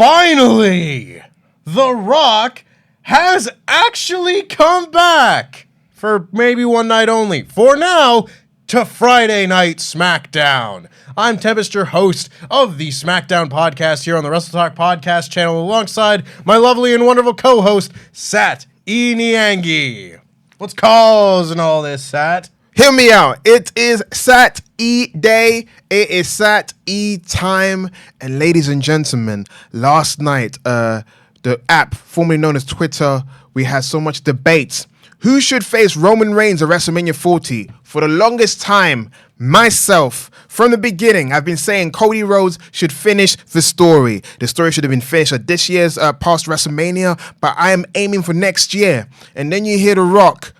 Finally, The Rock has actually come back for maybe one night only. For now, to Friday Night SmackDown. I'm Tempest, your host of the SmackDown podcast here on the WrestleTalk Podcast channel, alongside my lovely and wonderful co-host, Sept Niangi. What's causing all this, Sat? Hear me out. It is Sat E Day. It is Sat E time. And ladies and gentlemen, last night, the app formerly known as Twitter, we had so much debate. Who should face Roman Reigns at WrestleMania 40? For the longest time, myself, from the beginning, I've been saying Cody Rhodes should finish the story. The story should have been finished at this year's past WrestleMania, but I am aiming for next year. And then you hear The Rock,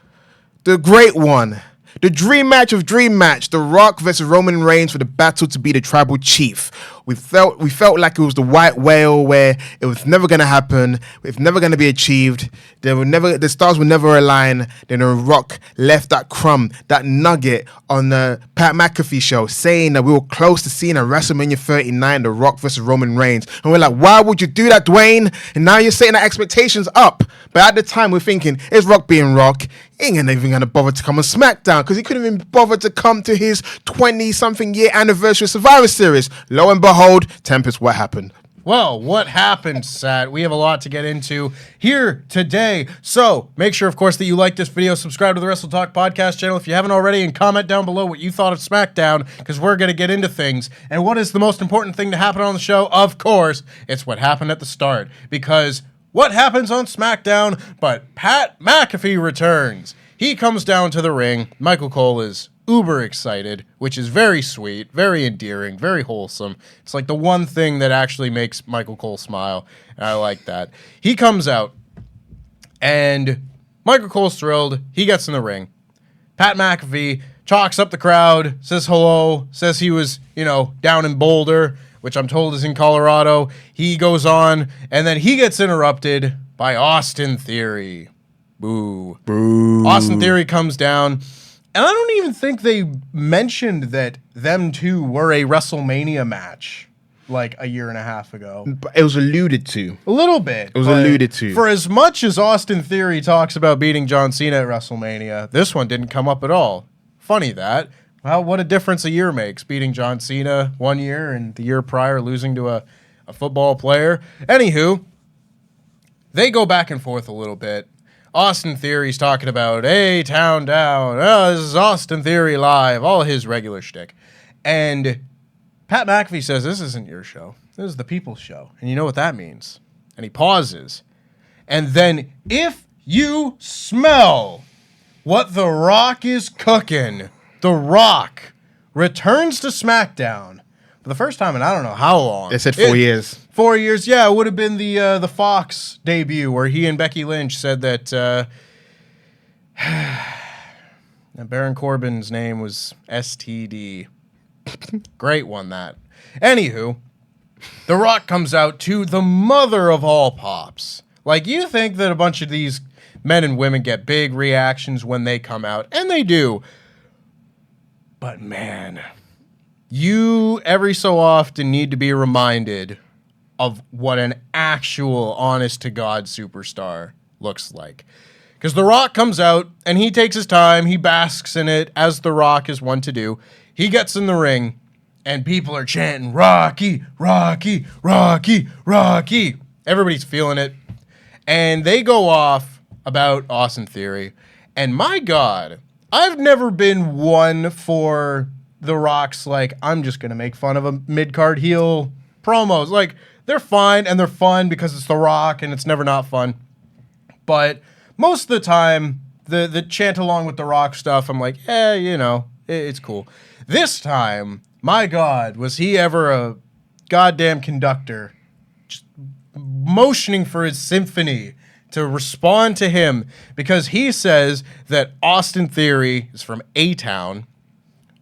the great one, the dream match of dream match, The Rock versus Roman Reigns for the battle to be the tribal chief. We felt like it was the white whale where it was never going to happen. It's never going to be achieved. The stars will never align. Then The Rock left that crumb, that nugget on the Pat McAfee show saying that we were close to seeing a WrestleMania 39, The Rock versus Roman Reigns. And we're like, why would you do that, Dwayne? And now you're setting the expectations up. But at the time, we're thinking, is Rock being Rock? He ain't even going to bother to come on SmackDown because he couldn't even bother to come to his 20-something year anniversary Survivor Series. Lo and behold, Tempest, what happened? Well, what happened, Sat? We have a lot to get into here today. So make sure, of course, that you like this video, subscribe to the WrestleTalk Podcast channel if you haven't already, and comment down below what you thought of SmackDown, because we're going to get into things. And what is the most important thing to happen on the show? Of course, it's what happened at the start, because what happens on SmackDown but Pat McAfee returns. He comes down to the ring. Michael Cole is uber excited, which is very sweet, very endearing, very wholesome. It's like the one thing that actually makes Michael Cole smile, and I like that. He comes out, and Michael Cole's thrilled. He gets in the ring. Pat McAfee chalks up the crowd, says hello, says he was, down in Boulder, which I'm told is in Colorado. He goes on, and then he gets interrupted by Austin Theory. Boo. Boo. Austin Theory comes down, and I don't even think they mentioned that them two were a WrestleMania match like a year and a half ago. But it was alluded to. A little bit. It was alluded to. For as much as Austin Theory talks about beating John Cena at WrestleMania, this one didn't come up at all. Funny that. Well, what a difference a year makes, beating John Cena one year and the year prior losing to a football player. Anywho, they go back and forth a little bit. Austin Theory's talking about, hey, town down, oh, this is Austin Theory live, all his regular shtick. And Pat McAfee says, this isn't your show. This is the people's show. And you know what that means. And he pauses. And then, if you smell what The Rock is cooking, The Rock returns to SmackDown for the first time in I don't know how long. They said 4 years. 4 years, yeah. It would have been the Fox debut where he and Becky Lynch said that Baron Corbin's name was STD. Great one, that. Anywho, The Rock comes out to the mother of all pops. Like, you think that a bunch of these men and women get big reactions when they come out, and they do. But man, you every so often need to be reminded of what an actual honest-to-God superstar looks like. Because The Rock comes out, and he takes his time, he basks in it, as The Rock is one to do. He gets in the ring, and people are chanting, Rocky, Rocky, Rocky, Rocky. Everybody's feeling it. And they go off about Austin Theory. And my God, I've never been one for The Rock's, like, I'm just going to make fun of a mid-card heel promos. Like, they're fine, and they're fun because it's The Rock, and it's never not fun. But most of the time, the chant along with The Rock stuff, I'm like, it's cool. This time, my God, was he ever a goddamn conductor just motioning for his symphony to respond to him, because he says that Austin Theory is from A-Town.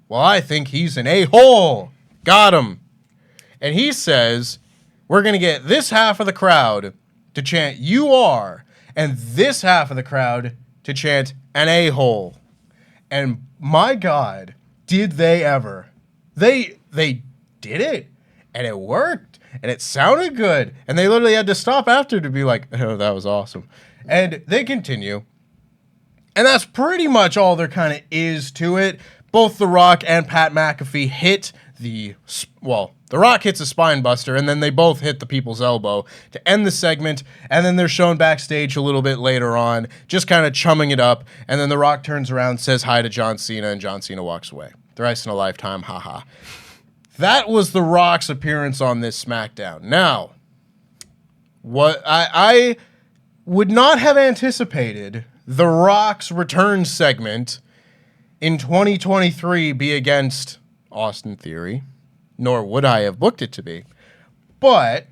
Well, I think he's an a-hole. Got him. And he says, we're going to get this half of the crowd to chant, you are, and this half of the crowd to chant, an a-hole. And my God, did they ever. They did it, and it worked. and it sounded good. And they literally had to stop after to be like, oh, that was awesome. And they continue. And that's pretty much all there kind of is to it. Both The Rock and Pat McAfee hit The Rock hits a spine buster, and then they both hit the people's elbow to end the segment, and then they're shown backstage a little bit later on, just kind of chumming it up, and then The Rock turns around, says hi to John Cena, and John Cena walks away. Thrice in a lifetime, haha. That was The Rock's appearance on this SmackDown. Now, what I would not have anticipated The Rock's return segment in 2023 be against Austin Theory, nor would I have booked it to be. But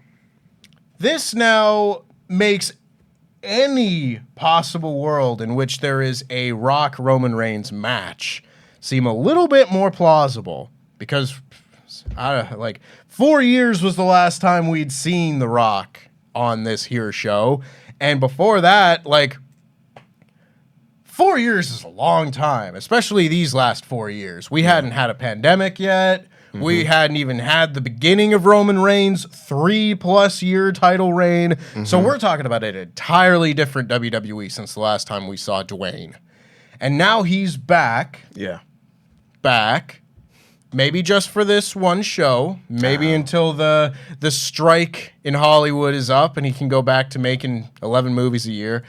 this now makes any possible world in which there is a Rock-Roman Reigns match seem a little bit more plausible, because 4 years was the last time we'd seen The Rock on this here show. And before that, 4 years is a long time, especially these last 4 years. We hadn't had a pandemic yet. Mm-hmm. We hadn't even had the beginning of Roman Reigns' 3+ year title reign. Mm-hmm. So we're talking about an entirely different WWE since the last time we saw Dwayne. And now he's back. Yeah. Back. Maybe just for this one show. Maybe until the strike in Hollywood is up and he can go back to making 11 movies a year.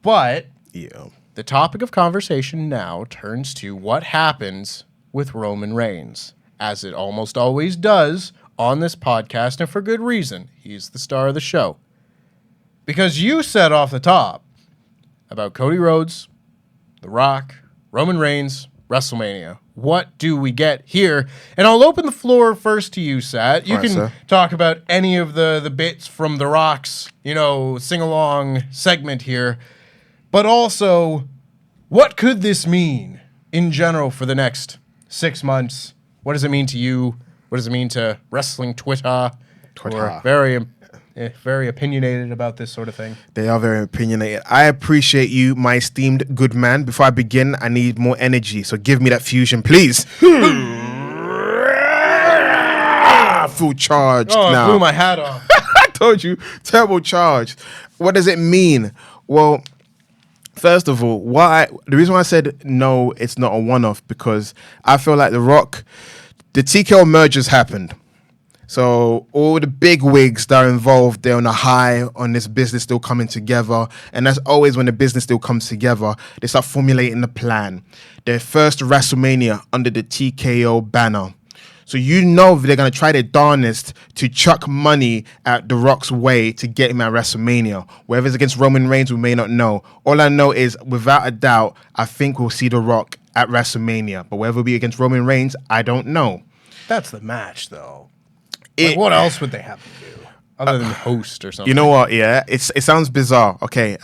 But yeah. The topic of conversation now turns to what happens with Roman Reigns, as it almost always does on this podcast, and for good reason. He's the star of the show. Because you said off the top about Cody Rhodes, The Rock, Roman Reigns, WrestleMania. What do we get here? And I'll open the floor first to you, Sat. You can talk about any of the bits from The Rock's, sing-along segment here. But also, what could this mean in general for the next 6 months? What does it mean to you? What does it mean to wrestling Twitter? We're very opinionated about this sort of thing. They are very opinionated. I appreciate you, my esteemed good man. Before I begin, I need more energy, so give me that fusion, please. Full charge now. I blew my hat off. I told you, turbocharged. What does it mean? Well, first of all, the reason why I said no, it's not a one-off, because I feel like The Rock, the TKO mergers happened. So all the big wigs that are involved, they're on a high on this business still coming together. And that's always when the business still comes together, they start formulating the plan. Their first WrestleMania under the TKO banner. So they're going to try their darnest to chuck money at The Rock's way to get him at WrestleMania. Whether it's against Roman Reigns, we may not know. All I know is, without a doubt, I think we'll see The Rock at WrestleMania. But whether it'll be against Roman Reigns, I don't know. That's the match, though. What else would they have to do other than host or something? You know what? Yeah, it sounds bizarre. Okay,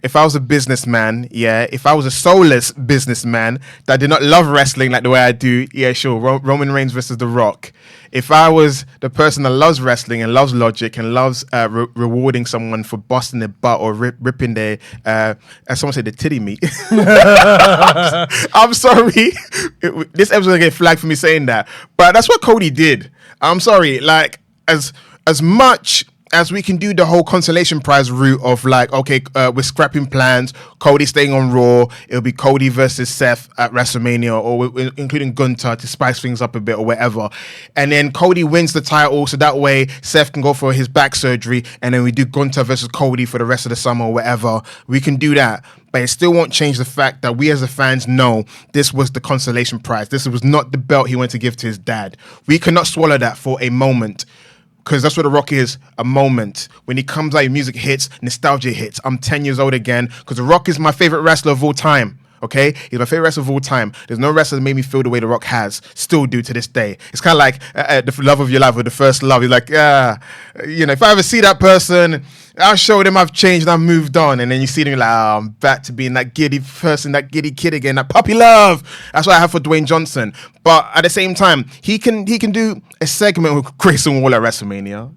if I was a businessman, if I was a soulless businessman that did not love wrestling like the way I do, sure, Roman Reigns versus The Rock. If I was the person that loves wrestling and loves logic and loves rewarding someone for busting their butt or ripping their, as someone said, the titty meat. I'm sorry. This episode will get flagged for me saying that. But that's what Cody did. I'm sorry. As much as we can do the whole consolation prize route of we're scrapping plans, Cody staying on Raw, it'll be Cody versus Seth at WrestleMania, or including Gunther to spice things up a bit or whatever. And then Cody wins the title, so that way Seth can go for his back surgery, and then we do Gunther versus Cody for the rest of the summer or whatever. We can do that. But it still won't change the fact that we as the fans know this was the consolation prize. This was not the belt he went to give to his dad. We cannot swallow that for a moment. Because that's what The Rock is, a moment. When he comes out, music hits, nostalgia hits. I'm 10 years old again, because The Rock is my favorite wrestler of all time. Okay? He's my favorite wrestler of all time. There's no wrestler that made me feel the way The Rock has. Still do to this day. It's kind of like the love of your life or the first love. You're like, if I ever see that person, I'll show them I've changed and I've moved on. And then you see them like, I'm back to being that giddy person, that giddy kid again, that puppy love. That's what I have for Dwayne Johnson. But at the same time, he can do a segment with Grayson Waller at WrestleMania.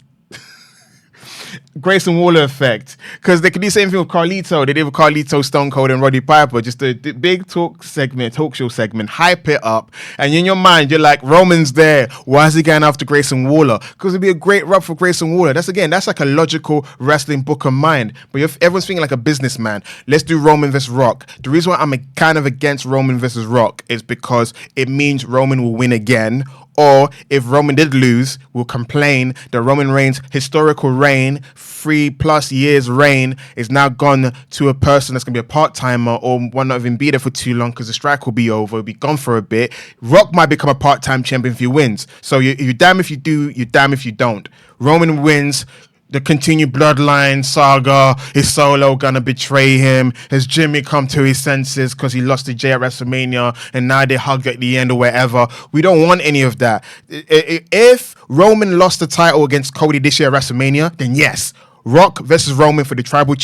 Grayson Waller effect. Because they could do the same thing with Carlito. They did with Carlito, Stone Cold, and Roddy Piper. Just a big talk show segment, hype it up. And in your mind, you're like, Roman's there. Why is he going after Grayson Waller? Because it'd be a great rub for Grayson Waller. That's like a logical wrestling book of mind. But everyone's thinking like a businessman. Let's do Roman versus Rock. The reason why I'm kind of against Roman versus Rock is because it means Roman will win again. Or if Roman did lose, we'll complain that Roman Reigns' historical reign, 3+ years reign, is now gone to a person that's going to be a part-timer or will not even be there for too long because the strike will be over, will be gone for a bit. Rock might become a part-time champion if he wins. So you're damn if you do, you're damn if you don't. Roman wins. The continued Bloodline saga. Is Solo gonna betray him? Has Jimmy come to his senses because he lost to Jay at WrestleMania and now they hug at the end or wherever? We don't want any of that. If Roman lost the title against Cody this year at WrestleMania, then yes, Rock versus Roman for the tribal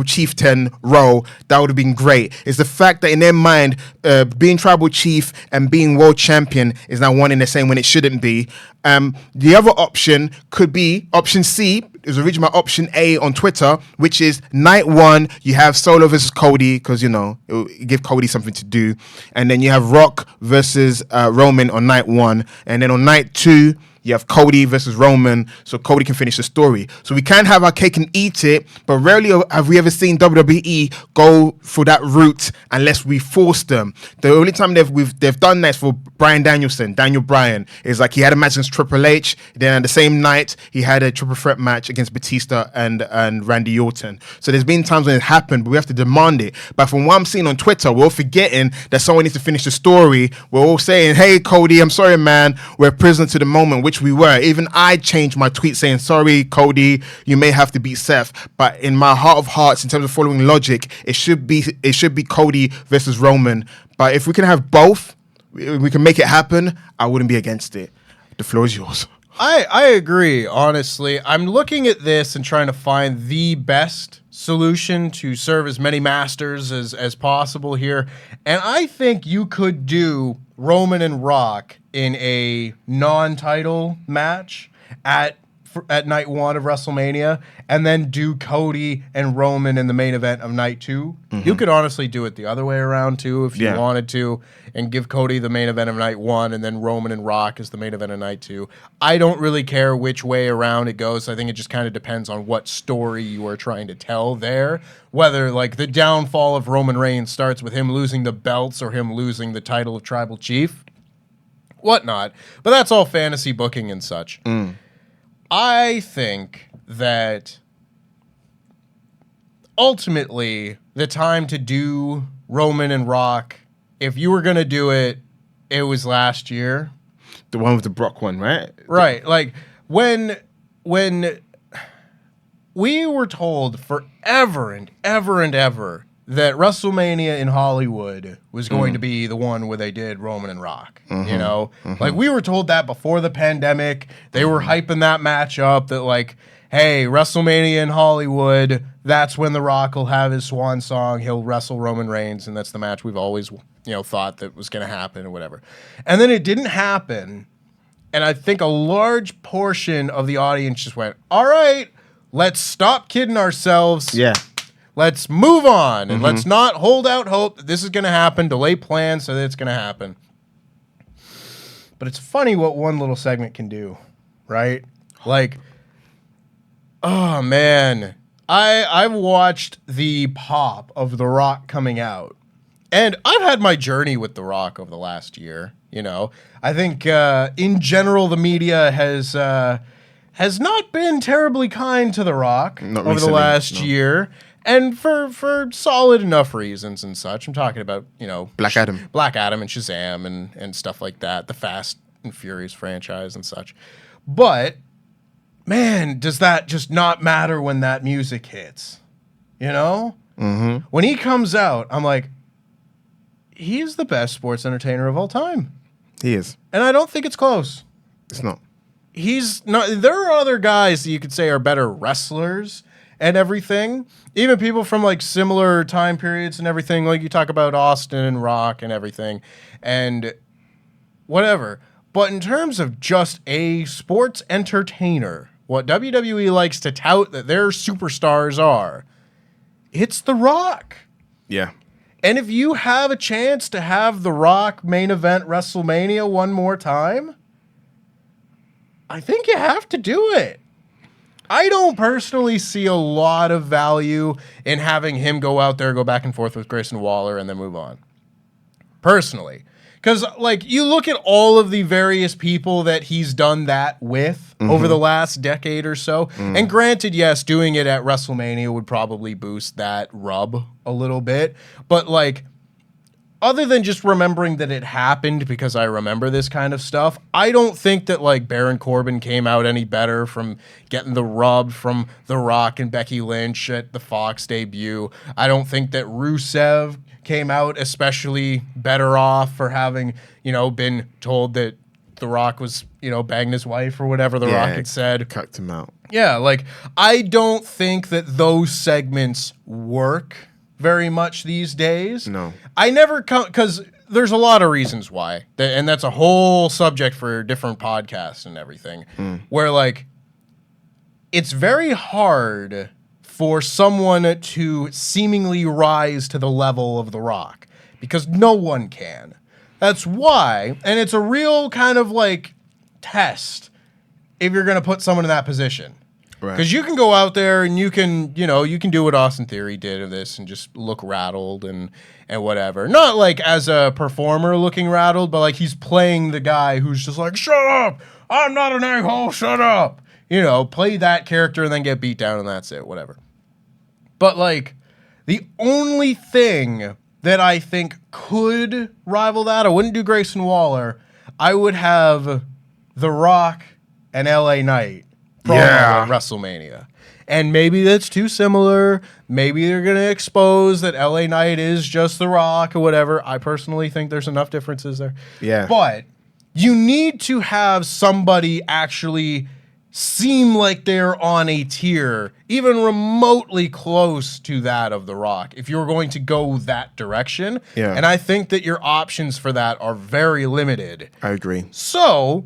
chieftain role, that would have been great. It's the fact that in their mind, being tribal chief and being world champion is now one in the same when it shouldn't be. The other option could be option C. Is originally my option A on Twitter, which is night 1, you have Solo versus Cody, because, it'll give Cody something to do. And then you have Rock versus Roman on night 1. And then on night 2, you have Cody versus Roman, so Cody can finish the story. So we can have our cake and eat it, but rarely have we ever seen WWE go for that route unless we force them. The only time they've done that is for Daniel Bryan, is like he had a match against Triple H, then on the same night he had a triple threat match against Batista and Randy Orton. So there's been times when it happened, but we have to demand it. But from what I'm seeing on Twitter, we're all forgetting that someone needs to finish the story. We're all saying, hey Cody, I'm sorry man, we're prisoner to the moment, which we were. Even I changed my tweet saying, sorry, Cody, you may have to beat Seth. But in my heart of hearts, in terms of following logic, it should be Cody versus Roman. But if we can have both, we can make it happen, I wouldn't be against it. The floor is yours. I agree, honestly. I'm looking at this and trying to find the best solution to serve as many masters as possible here. And I think you could do Roman and Rock in a non-title match at night 1 of WrestleMania, and then do Cody and Roman in the main event of night 2. Mm-hmm. You could honestly do it the other way around too if you wanted to, and give Cody the main event of night 1 and then Roman and Rock as the main event of night 2. I don't really care which way around it goes. I think it just kind of depends on what story you are trying to tell there. Whether like the downfall of Roman Reigns starts with him losing the belts or him losing the title of tribal chief, whatnot. But that's all fantasy booking and such. I think that ultimately the time to do Roman and Rock, if you were going to do it, it was last year. The one with the Brock one, right? Right. Like when we were told forever and ever and ever that WrestleMania in Hollywood was going to be the one where they did Roman and Rock, Like we were told that before the pandemic. They were hyping that match up that like, hey, WrestleMania in Hollywood, that's when The Rock will have his swan song. He'll wrestle Roman Reigns, and that's the match we've always, thought that was going to happen or whatever. And then it didn't happen, and I think a large portion of the audience just went, all right, let's stop kidding ourselves. Yeah. Let's move on, and let's not hold out hope that this is going to happen, delay plans so that it's going to happen. But it's funny what one little segment can do, right? Like, oh, man. I've watched the pop of The Rock coming out, and I've had my journey with The Rock over the last year, I think, in general, the media has not been terribly kind to The Rock over the last year. And for solid enough reasons and such. I'm talking about, Black Adam and Shazam and stuff like that. The Fast and Furious franchise and such. But, man, does that just not matter when that music hits? When he comes out, I'm like, he's the best sports entertainer of all time. He is. And I don't think it's close. It's not. He's not. There are other guys that you could say are better wrestlers and everything. Even people from like similar time periods and everything. Like you talk about Austin and Rock and everything and whatever. But in terms of just a sports entertainer what WWE likes to tout that their superstars are, it's The Rock. Yeah. And if you have a chance to have The Rock main event WrestleMania one more time, I think you have to do it. I don't personally see a lot of value in having him go out there, go back and forth with Grayson Waller, and then move on. Personally. Because, like, you look at all of the various people that he's done that with over the last decade or so. And granted, yes, doing it at WrestleMania would probably boost that rub a little bit. But, like, other than just remembering that it happened because I remember this kind of stuff, I don't think that, like, Baron Corbin came out any better from getting the rub from The Rock and Becky Lynch at the Fox debut. I don't think that Rusev came out especially better off for having, you know, been told that The Rock was, you know, banging his wife or whatever The Rock had said. Cucked him out. Yeah, like, I don't think that those segments work very much these days. No. I never come, because there's a lot of reasons why, and that's a whole subject for different podcasts and everything, where, like, it's very hard for someone to seemingly rise to the level of The Rock, because no one can. That's why, and it's a real kind of like test if you're going to put someone in that position. Right. Because you can go out there and you can, you know, you can do what Austin Theory did of this and just look rattled and whatever. Not like as a performer looking rattled, but like he's playing the guy who's just like, shut up, I'm not an a-hole, shut up. You know, play that character and then get beat down and that's it, whatever. But, like, the only thing that I think could rival that, I wouldn't do Grayson Waller. I would have The Rock and LA Knight at WrestleMania. And maybe that's too similar. Maybe they're going to expose that LA Knight is just The Rock or whatever. I personally think there's enough differences there. Yeah. But you need to have somebody actually seem like they're on a tier even remotely close to that of The Rock if you're going to go that direction. Yeah. And I think that your options for that are very limited. I agree. So,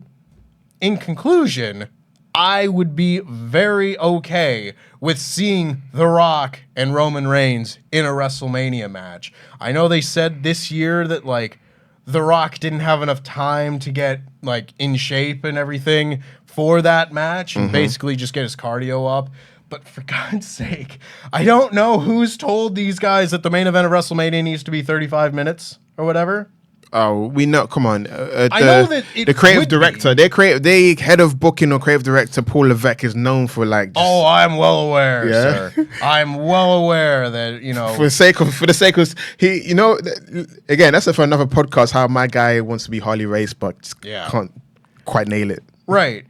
in conclusion, I would be very okay with seeing The Rock and Roman Reigns in a WrestleMania match. I know they said this year that, like, The Rock didn't have enough time to get, like, in shape and everything for that match and basically just get his cardio up. But for God's sake, I don't know who's told these guys that the main event of WrestleMania needs to be 35 minutes or whatever. Oh, we know. Come on. I know that the creative director, they head of booking or creative director Paul Levesque is known for like. Oh, I'm well aware, sir. I'm well aware that for the sake of he, again, that's for another podcast. How my guy wants to be Harley Race, but can't quite nail it. Right,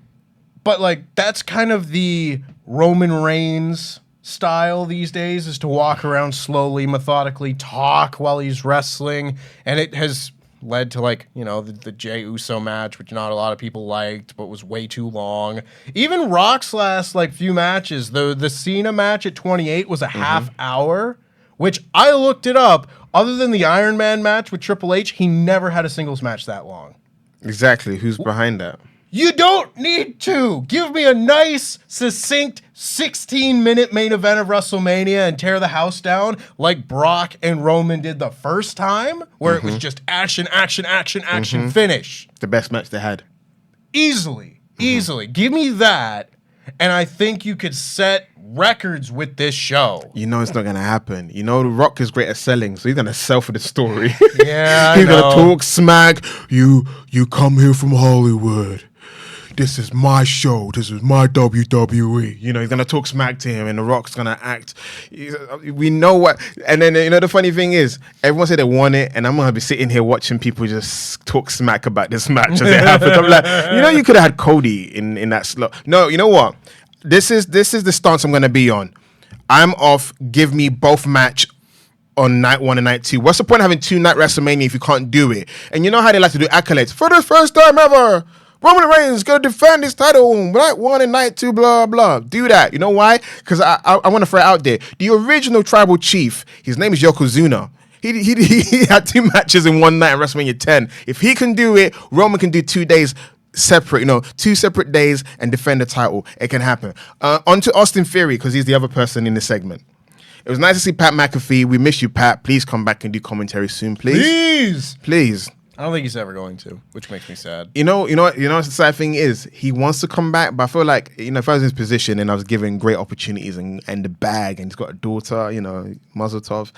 but like that's kind of the Roman Reigns style these days, is to walk around slowly, methodically, talk while he's wrestling, and it has led to like, the Jey Uso match, which not a lot of people liked, but was way too long. Even Rock's last like few matches, the Cena match at 28 was a half hour, which I looked it up. Other than the Iron Man match with Triple H, he never had a singles match that long. Exactly. Who's behind that? You don't need to. Give me a nice, succinct 16-minute main event of WrestleMania and tear the house down like Brock and Roman did the first time, where it was just action, finish. The best match they had. Easily. Give me that, and I think you could set records with this show. It's not going to happen. The Rock is great at selling, so he's going to sell for the story. Yeah, he's going to talk smack. You come here from Hollywood. This is my show. This is my WWE. He's going to talk smack to him, and The Rock's going to act. We know what. And then, the funny thing is, everyone said they want it, and I'm going to be sitting here watching people just talk smack about this match as it happens. I'm like, you could have had Cody in that slot. No, you know what? This is the stance I'm going to be on. I'm off. Give me both match on night 1 and night 2. What's the point of having 2-night WrestleMania if you can't do it? And you know how they like to do accolades. For the first time ever, Roman Reigns is going to defend his title night 1 and night 2, blah, blah. Do that. You know why? Because I want to throw it out there. The original tribal chief, his name is Yokozuna. He had 2 matches in one night at WrestleMania 10. If he can do it, Roman can do 2 days separate, 2 separate days and defend the title. It can happen. On to Austin Theory, because he's the other person in the segment. It was nice to see Pat McAfee. We miss you, Pat. Please come back and do commentary soon, please. Please. I don't think he's ever going to, which makes me sad. You know what the sad thing is? He wants to come back, but I feel like, if I was in his position and I was given great opportunities and the bag, and he's got a daughter, Mazel Tov,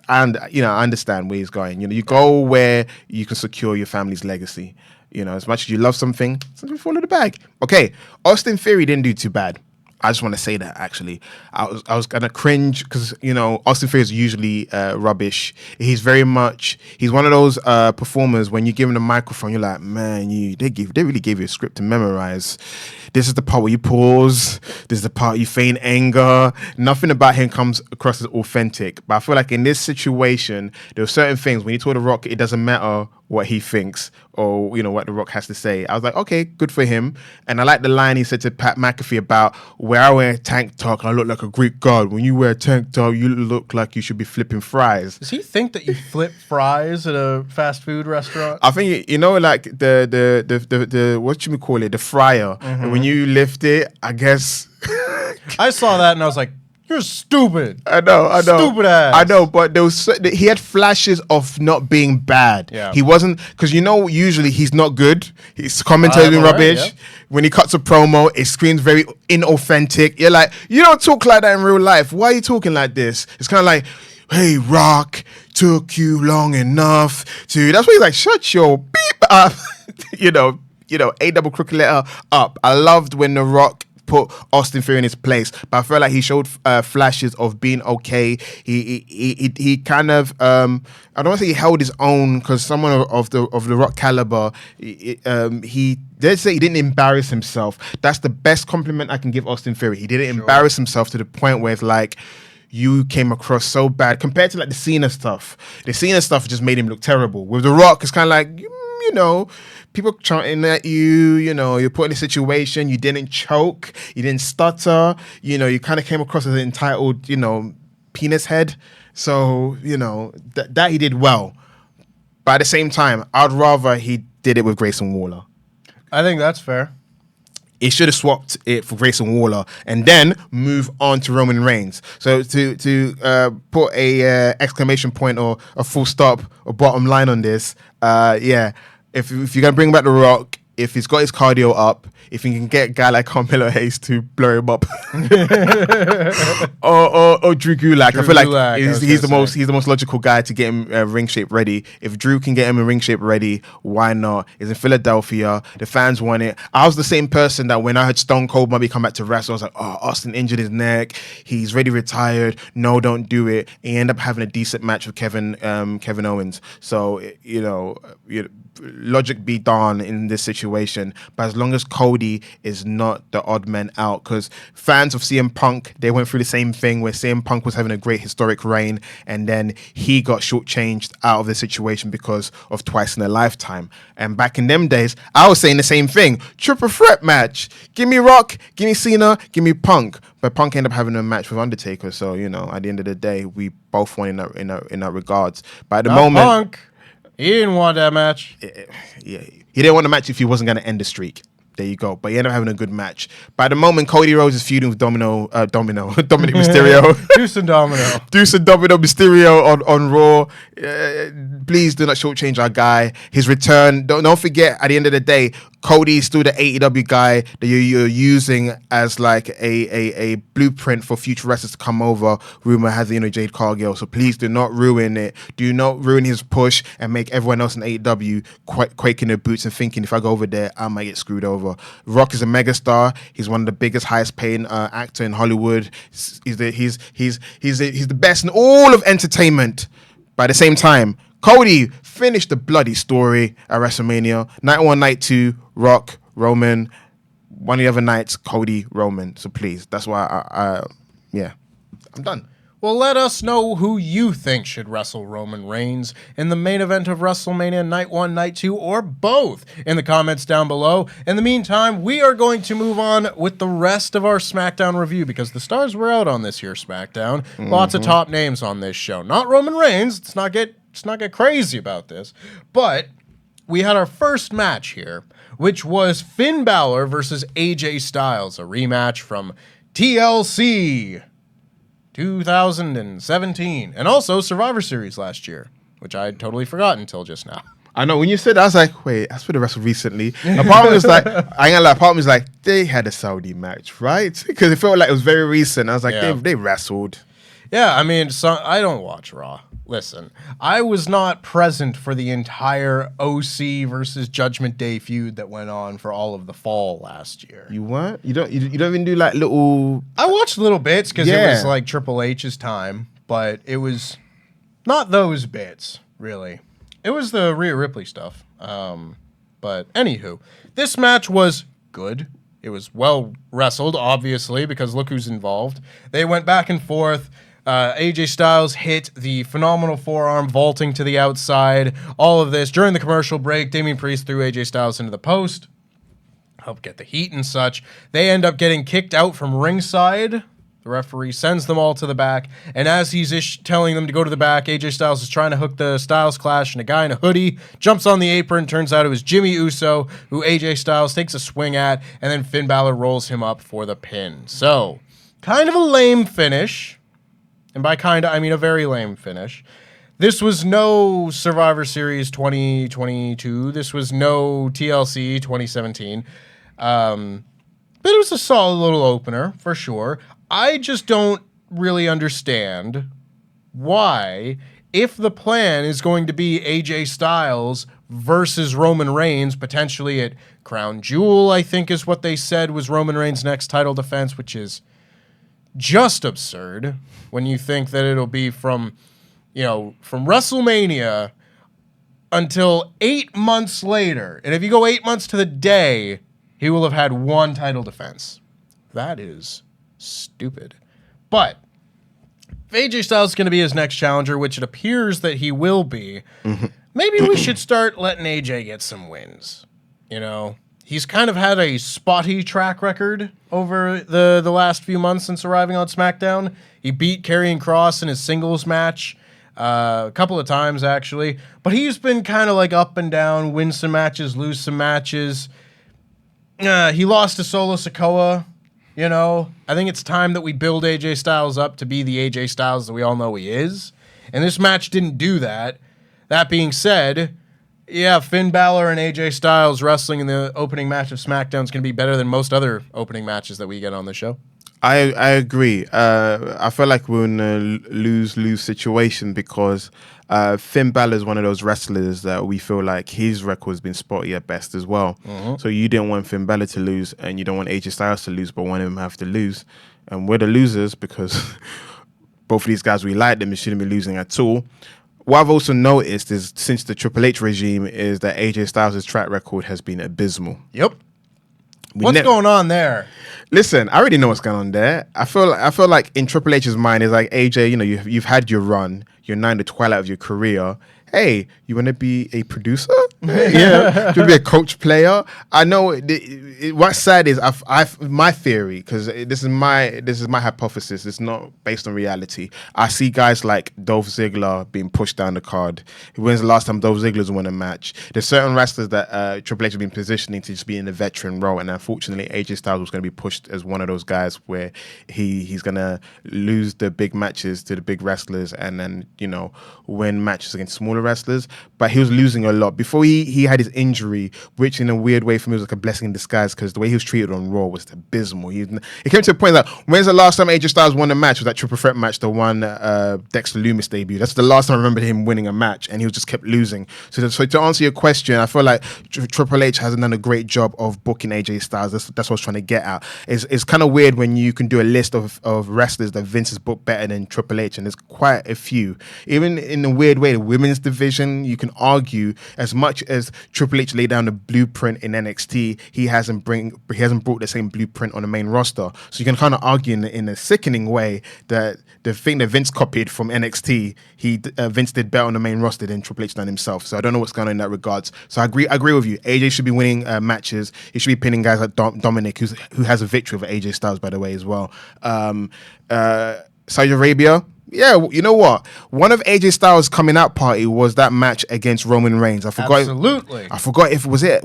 and I understand where he's going. You go where you can secure your family's legacy. As much as you love something, sometimes follow the bag. Okay, Austin Theory didn't do too bad. I just want to say that, actually. I was gonna cringe because Austin Theory is usually rubbish. He's one of those performers when you give him the microphone, you're like, man, they really gave you a script to memorize. This is the part where you pause. This is the part you feign anger. Nothing about him comes across as authentic. But I feel like in this situation, there are certain things when you told The Rock, it doesn't matter what he thinks or what The Rock has to say. I was like, okay, good for him. And I like the line he said to Pat McAfee about, where I wear a tank top and I look like a Greek god. When you wear a tank top, you look like you should be flipping fries. Does he think that you flip fries at a fast food restaurant? I think like the what you call it, the fryer. Mm-hmm. And when you lift it, I guess I saw that and I was like, you're stupid. I know. Stupid ass. I know, but he had flashes of not being bad. Yeah. He wasn't, because usually he's not good. He's commentating rubbish. Right, yeah. When he cuts a promo, it screams very inauthentic. You're like, you don't talk like that in real life. Why are you talking like this? It's kind of like, hey, Rock, took you long enough to. That's why he's like, shut your beep up. A double crooked letter up. I loved when The Rock put Austin Theory in his place, but I felt like he showed flashes of being okay. He kind of I don't want to say he held his own, because someone of the Rock caliber, let's say he didn't embarrass himself. That's the best compliment I can give Austin Theory. He didn't embarrass himself to the point where it's like, you came across so bad compared to like the Cena stuff. The Cena stuff just made him look terrible. With The Rock, it's kind of like, people chanting at you, you're put in a situation, you didn't choke, you didn't stutter, you kind of came across as an entitled, penis head. So, that he did well. But at the same time, I'd rather he did it with Grayson Waller. I think that's fair. He should have swapped it for Grayson Waller and then move on to Roman Reigns. So to put a exclamation point or a full stop or bottom line on this, if you're going to bring back The Rock, if he's got his cardio up, if you can get a guy like Carmelo Hayes to blow him up, or Drew Gulak, I feel like he's the most logical guy to get him ring shape ready. If Drew can get him in ring shape ready, why not? He's in Philadelphia. The fans want it. I was the same person that when I heard Stone Cold maybe come back to wrestle, I was like, oh, Austin injured his neck. He's ready retired. No, don't do it. He ended up having a decent match with Kevin Owens. So logic be darned in this situation, but as long as Cody is not the odd man out, because fans of CM Punk, they went through the same thing where CM Punk was having a great historic reign and then he got shortchanged out of the situation because of twice in a lifetime. And back in them days, I was saying the same thing. Triple threat match. Give me Rock, give me Cena, give me Punk. But Punk ended up having a match with Undertaker. So, at the end of the day, we both won in that regards. But at the moment, Punk. He didn't want that match. Yeah, he didn't want the match if he wasn't going to end the streak. There you go. But he ended up having a good match. By the moment, Cody Rhodes is feuding with Dominic Mysterio. Deuce and Domino. Deuce and Domino Mysterio on Raw. Please do not shortchange our guy. His return. Don't forget, at the end of the day, Cody's still the AEW guy that you're using as like a blueprint for future wrestlers to come over. Rumor has it, Jade Cargill. So please do not ruin it. Do not ruin his push and make everyone else in AEW quake in their boots and thinking, if I go over there, I might get screwed over. Rock is a megastar. He's one of the biggest, highest paying actor in Hollywood. He's the best in all of entertainment. But at the same time, Cody finished the bloody story at WrestleMania. Night 1, night 2, Rock, Roman. One of the other nights, Cody, Roman. So please, that's why I'm done. Well, let us know who you think should wrestle Roman Reigns in the main event of WrestleMania Night 1, Night 2, or both in the comments down below. In the meantime, we are going to move on with the rest of our SmackDown review because the stars were out on this year's SmackDown. Mm-hmm. Lots of top names on this show. Not Roman Reigns. Let's not get crazy about this. But we had our first match here, which was Finn Balor versus AJ Styles, a rematch from TLC 2017, and also Survivor Series last year, which I had totally forgotten until just now. I know when you said that, I was like, wait, that's for the wrestled recently. A part of me was like, I ain't gonna lie, part of me was like, they had a Saudi match, right? Because it felt like it was very recent. I was like, they wrestled. Yeah, I mean, I don't watch Raw. Listen, I was not present for the entire OC versus Judgment Day feud that went on for all of the fall last year. You weren't? You don't even do like little... I watched little bits because it was like Triple H's time, but it was not those bits, really. It was the Rhea Ripley stuff. But anywho, this match was good. It was well wrestled, obviously, because look who's involved. They went back and forth. AJ Styles hit the phenomenal forearm, vaulting to the outside. All of this during the commercial break. Damian Priest threw AJ Styles into the post, helped get the heat and such. They end up getting kicked out from ringside. The referee sends them all to the back, and as he's telling them to go to the back, AJ Styles is trying to hook the Styles Clash, and a guy in a hoodie jumps on the apron. Turns out it was Jimmy Uso, who AJ Styles takes a swing at, and then Finn Balor rolls him up for the pin. So, kind of a lame finish. And by kind of, I mean a very lame finish. This was no Survivor Series 2022. This was no TLC 2017. But it was a solid little opener, for sure. I just don't really understand why, if the plan is going to be AJ Styles versus Roman Reigns, potentially at Crown Jewel, I think is what they said was Roman Reigns' next title defense, which is just absurd when you think that it'll be from WrestleMania until 8 months later. And if you go 8 months to the day, he will have had one title defense. That is stupid. But if AJ Styles is going to be his next challenger, which it appears that he will be, maybe we should start letting AJ get some wins. You know? He's kind of had a spotty track record over the last few months since arriving on SmackDown. He beat Karrion Kross in his singles match a couple of times, actually. But he's been kind of like up and down, win some matches, lose some matches. He lost to Solo Sikoa, you know. I think it's time that we build AJ Styles up to be the AJ Styles that we all know he is. And this match didn't do that. That being said... yeah, Finn Balor and AJ Styles wrestling in the opening match of SmackDown is going to be better than most other opening matches that we get on the show. I agree. I feel like we're in a lose-lose situation because Finn Balor is one of those wrestlers that we feel like his record has been spotty at best as well. So you didn't want Finn Balor to lose, and you don't want AJ Styles to lose, but one of them have to lose. And we're the losers because both of these guys, we like them, they shouldn't be losing at all. What I've also noticed is since the Triple H regime is that AJ Styles' track record has been abysmal. Yep. What's going on there? Listen, I already know what's going on there. I feel like in Triple H's mind, it's like, AJ, you know, you've had your run. You're now in the twilight of your career. Hey, you want to be a producer? Yeah, to be a coach player. I know. What's sad is my theory, because this is my hypothesis. It's not based on reality. I see guys like Dolph Ziggler being pushed down the card. When's the last time Dolph Ziggler's won a match? There's certain wrestlers that Triple H has been positioning to just be in the veteran role, and unfortunately, AJ Styles was going to be pushed as one of those guys where he's going to lose the big matches to the big wrestlers, and then win matches against smaller wrestlers. But he was losing a lot before he had his injury, which in a weird way for me was like a blessing in disguise because the way he was treated on Raw was abysmal. It came to a point that when's the last time AJ Styles won a match? Was that triple threat match, the one Dexter Lumis debut? That's the last time I remember him winning a match, and he just kept losing. So to answer your question, I feel like Triple H hasn't done a great job of booking AJ Styles. That's what I was trying to get at. It's kind of weird when you can do a list of wrestlers that Vince has booked better than Triple H, and there's quite a few. Even in a weird way, the women's division, you can argue as much as Triple H laid down the blueprint in NXT, he hasn't brought the same blueprint on the main roster. So you can kind of argue in a sickening way that the thing that Vince copied from NXT, Vince did better on the main roster than Triple H done himself. So I don't know what's going on in that regards. So I agree with you. AJ should be winning matches. He should be pinning guys like Dominic, who has a victory over AJ Styles, by the way, as well. Saudi Arabia, Yeah, you know what? One of AJ Styles' coming out party was that match against Roman Reigns. I forgot. Absolutely. I forgot if was it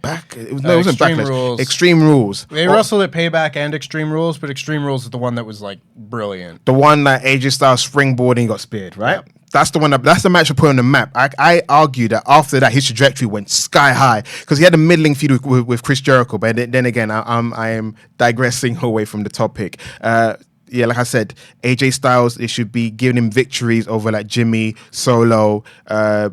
back? It wasn't Extreme Backlash. Rules. Extreme Rules. They wrestled at Payback and Extreme Rules, but Extreme Rules is the one that was like brilliant. The one that AJ Styles springboarded and got speared, right? Yep. That's the one. That's the match I put on the map. I argue that after that, his trajectory went sky high because he had a middling feud with Chris Jericho. But then again, I am digressing away from the topic. Yeah, like I said, AJ Styles, it should be giving him victories over like Jimmy, Solo,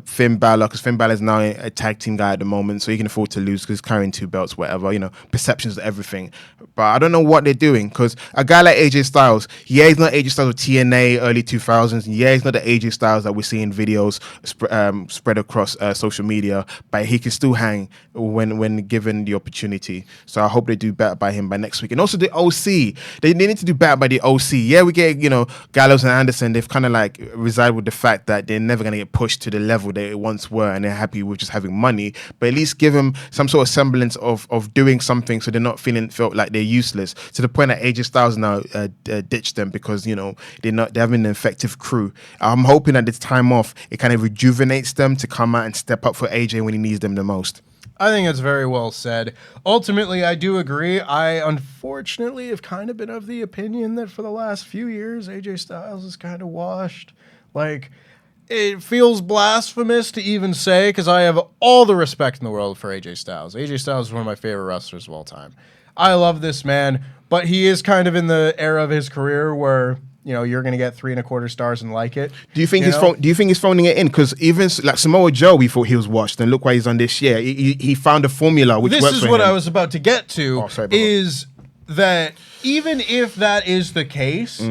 Finn Balor, because Finn Balor is now a tag team guy at the moment, so he can afford to lose because he's carrying 2 belts, whatever, perceptions of everything. But I don't know what they're doing because a guy like AJ Styles, yeah, he's not AJ Styles of TNA early 2000s, and yeah, he's not the AJ Styles that we see in videos spread across social media, but he can still hang when given the opportunity. So I hope they do better by him by next week. And also the OC, they need to do better by the OC. Yeah, we get, Gallows and Anderson, they've kind of like reside with the fact that they're never going to get pushed to the level they once were and they're happy with just having money, but at least give them some sort of semblance of doing something so they're not felt like they're useless, to the point that AJ Styles now ditched them because, they haven't an effective crew. I'm hoping that this time off, it kind of rejuvenates them to come out and step up for AJ when he needs them the most. I think it's very well said. Ultimately, I do agree. I, unfortunately, have kind of been of the opinion that for the last few years, AJ Styles is kind of washed. Like, it feels blasphemous to even say, because I have all the respect in the world for AJ Styles. AJ Styles is one of my favorite wrestlers of all time. I love this man, but he is kind of in the era of his career where... you're going to get 3.25 stars and like it. Do you think he's phoning it in? Because even like Samoa Joe, we thought he was washed, and look why he's on this year. He found a formula which works for him. This is what I was about to get to. Is that even if that is the case,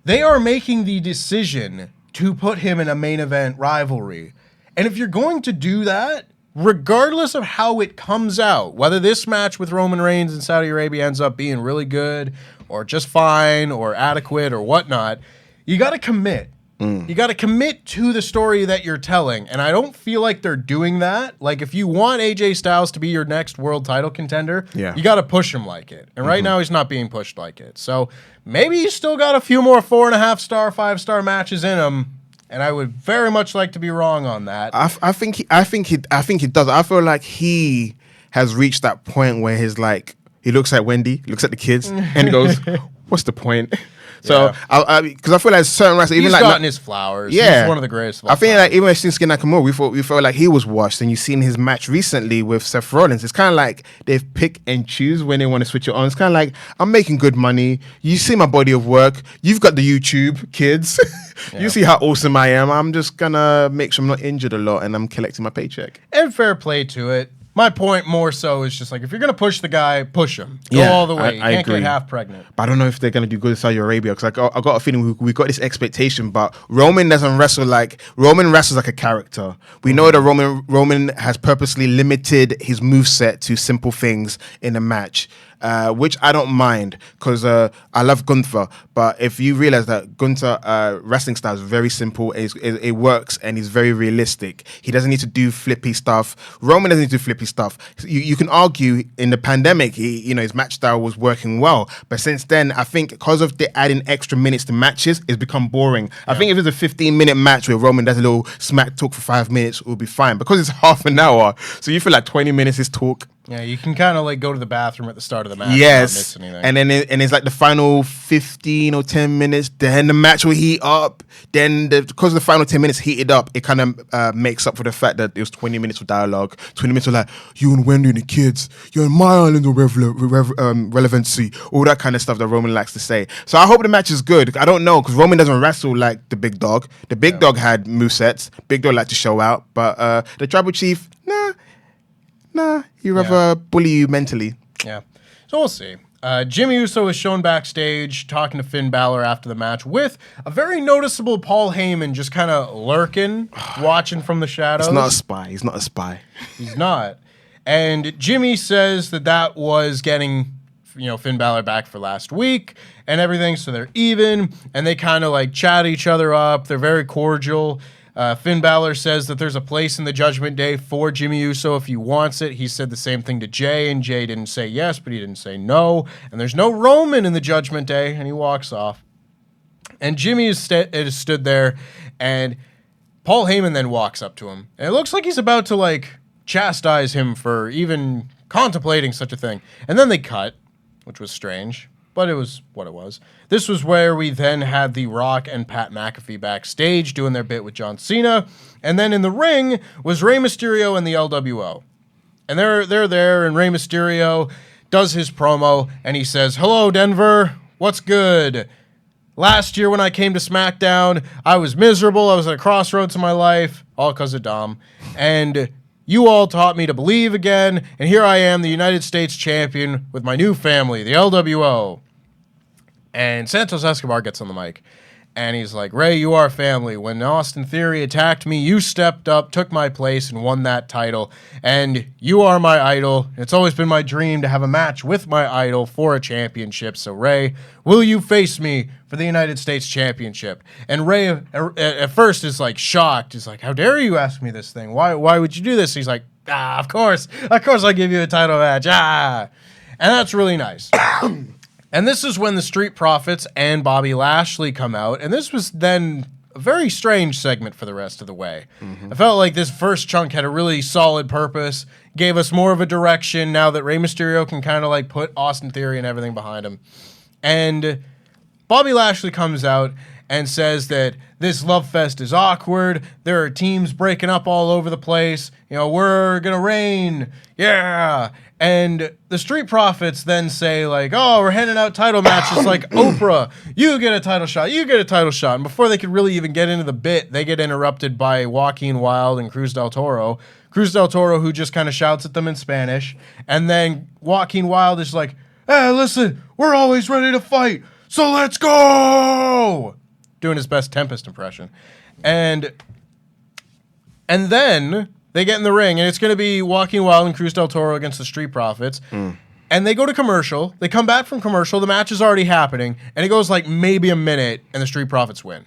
they are making the decision to put him in a main event rivalry, and if you're going to do that, regardless of how it comes out, whether this match with Roman Reigns in Saudi Arabia ends up being really good or just fine or adequate or whatnot, you got to commit. You got to commit to the story that you're telling. And I don't feel like they're doing that. Like, if you want AJ Styles to be your next world title contender, you got to push him like it. And right now he's not being pushed like it. So maybe he's still got a few more 4.5 star, 5-star matches in him. And I would very much like to be wrong on that. I think he does. I feel like he has reached that point where he's like, he looks at Wendy, looks at the kids, and goes, "What's the point?" So, because I feel like certain wrestlers, even he's like gotten his flowers. Yeah, he's one of the greatest. I think like even with Shinsuke Nakamura, we felt like he was washed, and you've seen his match recently with Seth Rollins. It's kind of like they pick and choose when they want to switch it on. It's kind of like, I'm making good money. You see my body of work. You've got the YouTube kids. You see how awesome I am. I'm just gonna make sure I'm not injured a lot, and I'm collecting my paycheck. And fair play to it. My point more so is just like, if you're going to push the guy, push him. Go all the way. You can't get half pregnant. But I don't know if they're going to do good in Saudi Arabia, because I got a feeling we got this expectation, but Roman doesn't wrestle like... Roman wrestles like a character. We know that Roman has purposely limited his moveset to simple things in a match. Which I don't mind, because I love Gunther. But if you realize that Gunther wrestling style is very simple, it works, and he's very realistic. He doesn't need to do flippy stuff. Roman doesn't need to do flippy stuff. You can argue in the pandemic, his match style was working well, but since then, I think because of the adding extra minutes to matches, it's become boring. I think if it's a 15-minute match where Roman does a little smack talk for 5 minutes, it will be fine. Because it's half an hour, so you feel like 20 minutes is talk. Yeah, you can kind of like go to the bathroom at the start of the match. Yes, and not miss anything. and then it's like the final 15 or 10 minutes. Then the match will heat up. Then because the final 10 minutes heated up, it kind of makes up for the fact that it was 20 minutes of dialogue. 20 minutes of like, you and Wendy and the kids, you're in my island of relevancy, all that kind of stuff that Roman likes to say. So I hope the match is good. I don't know, because Roman doesn't wrestle like the big dog. The big dog had movesets. Big dog liked to show out, but the tribal chief, nah, he'd rather bully you mentally. Yeah. So we'll see. Jimmy Uso is shown backstage talking to Finn Balor after the match with a very noticeable Paul Heyman just kind of lurking, watching from the shadows. He's not a spy. He's not a spy. He's not. And Jimmy says that was getting, Finn Balor back for last week and everything, so they're even. And they kind of like chat each other up. They're very cordial. Finn Balor says that there's a place in the Judgment Day for Jimmy Uso if he wants it. He said the same thing to Jay, and Jay didn't say yes, but he didn't say no. And there's no Roman in the Judgment Day, and he walks off. And Jimmy is stood there, and Paul Heyman then walks up to him. And it looks like he's about to, like, chastise him for even contemplating such a thing. And then they cut, which was strange, but it was what it was. This was where we then had The Rock and Pat McAfee backstage doing their bit with John Cena. And then in the ring was Rey Mysterio and the LWO. And they're there, and Rey Mysterio does his promo, and he says, "Hello, Denver. What's good? Last year when I came to SmackDown, I was miserable. I was at a crossroads in my life, all because of Dom. And you all taught me to believe again, and here I am, the United States champion with my new family, the LWO." And Santos Escobar gets on the mic, and he's like, "Ray, you are family. When Austin Theory attacked me, you stepped up, took my place, and won that title. And you are my idol. It's always been my dream to have a match with my idol for a championship. So, Ray, will you face me for the United States Championship?" And Ray, at first, is like shocked. He's like, "How dare you ask me this thing? Why would you do this?" He's like, Of course I'll give you a title match. And that's really nice. And this is when the Street Profits and Bobby Lashley come out, and this was then a very strange segment for the rest of the way. I felt like this first chunk had a really solid purpose, gave us more of a direction now that Rey Mysterio can kind of like put Austin Theory and everything behind him. And Bobby Lashley comes out and says that this love fest is awkward. There are teams breaking up all over the place. You know, we're going to reign. Yeah. And the Street Profits then say, like, "Oh, we're handing out title matches like Oprah. You get a title shot. You get a title shot." And before they could really even get into the bit, they get interrupted by Joaquin Wilde and Cruz del Toro. Cruz del Toro, who just kind of shouts at them in Spanish. And then Joaquin Wilde is like, "Hey, listen, we're always ready to fight, so let's go!" Doing his best Tempest impression. And then they get in the ring, and it's going to be Joaquin Wilde and Cruz del Toro against the Street Profits. And they go to commercial. They come back from commercial. The match is already happening, and it goes like maybe a minute, and the Street Profits win.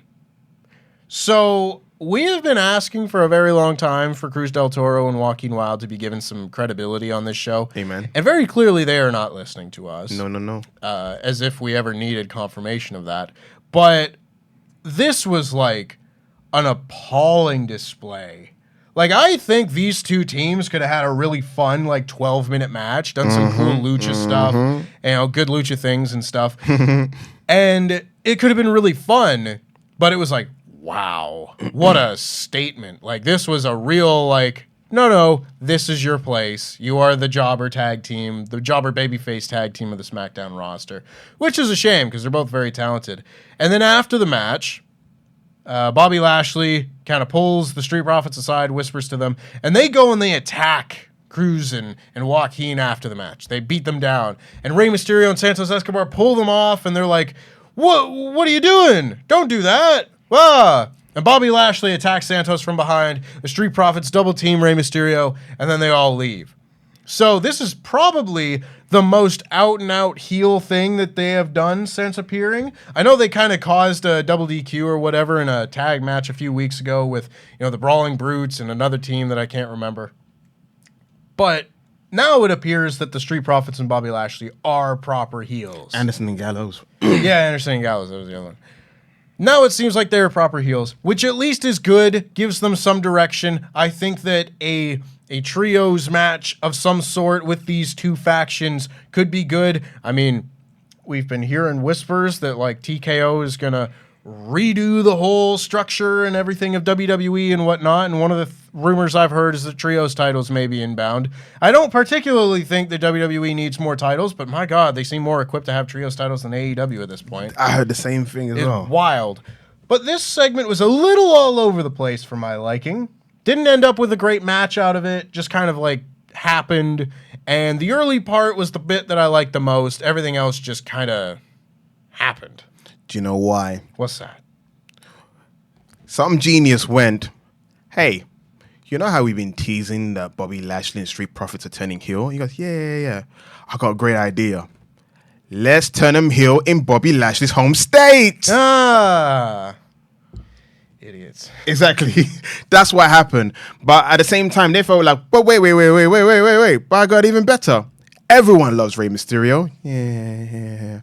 So we have been asking for a very long time for Cruz del Toro and Joaquin Wilde to be given some credibility on this show. Amen. And very clearly, they are not listening to us. No. As if we ever needed confirmation of that. But this was like an appalling display. Like, I think these two teams could have had a really fun, like, 12-minute match, done some cool lucha stuff, you know, good lucha things and stuff. And it could have been really fun, but it was like, wow, what a statement. Like, this was a real, like, no, this is your place. You are the jobber tag team, the jobber babyface tag team of the SmackDown roster, which is a shame because they're both very talented. And then after the match, Bobby Lashley kind of pulls the Street Profits aside, whispers to them, and they go and they attack Cruz and Joaquin after the match. They beat them down. And Rey Mysterio and Santos Escobar pull them off, and they're like, What are you doing? Don't do that. Ah. And Bobby Lashley attacks Santos from behind. The Street Profits double team Rey Mysterio, and then they all leave. So this is probably the most out-and-out heel thing that they have done since appearing. I know they kind of caused a double DQ or whatever in a tag match a few weeks ago with, you know, the Brawling Brutes and another team that I can't remember. But now it appears that the Street Profits and Bobby Lashley are proper heels. Anderson and Gallows. Yeah, Anderson and Gallows, that was the other one. Now it seems like they're proper heels, which at least is good, gives them some direction. I think that a trios match of some sort with these two factions could be good. I mean, we've been hearing whispers that like TKO is going to redo the whole structure and everything of WWE and whatnot. And one of the rumors I've heard is that trios titles may be inbound. I don't particularly think that WWE needs more titles, but my God, they seem more equipped to have trios titles than AEW at this point. I heard the same thing as well. It's wild. But this segment was a little all over the place for my liking. Didn't end up with a great match out of it. Just kind of like happened. And the early part was the bit that I liked the most. Everything else just kind of happened. Do you know why? What's that? Some genius went, "Hey, you know how we've been teasing that Bobby Lashley and Street Profits are turning heel?" He goes, yeah. I got a great idea. Let's turn them heel in Bobby Lashley's home state. Ah. Idiots. Exactly. That's what happened. But at the same time, they felt like, but wait. But I got even better. Everyone loves Rey Mysterio. Yeah.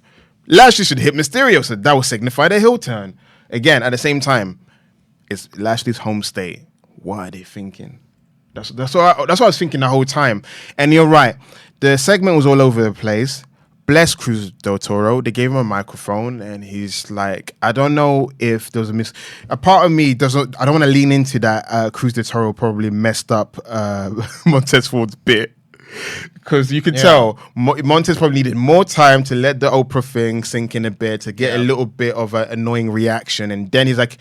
Lashley should hit Mysterio, so that would signify the heel turn. Again, at the same time, it's Lashley's home state. What are they thinking? That's what I was thinking the whole time. And you're right. The segment was all over the place. Bless Cruz del Toro. They gave him a microphone, and he's like, I don't know if there was a part of me doesn't. I don't want to lean into that. Cruz del Toro probably messed up Montez Ford's bit. Because you could tell Montez probably needed more time to let the Oprah thing sink in a bit, to get a little bit of an annoying reaction. And then he's like,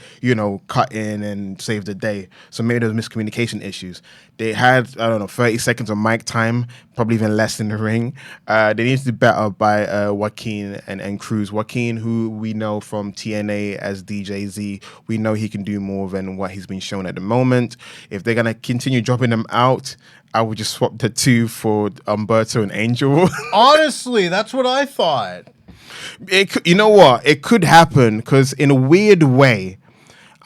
cut in and save the day. So maybe there was miscommunication issues. They had, 30 seconds of mic time, probably even less in the ring. They need to do better by Joaquin and Cruz. Joaquin, who we know from TNA as DJZ, we know he can do more than what he's been shown at the moment. If they're going to continue dropping them out, I would just swap the two for Humberto and Angel. Honestly, that's what I thought. You know what? It could happen because in a weird way,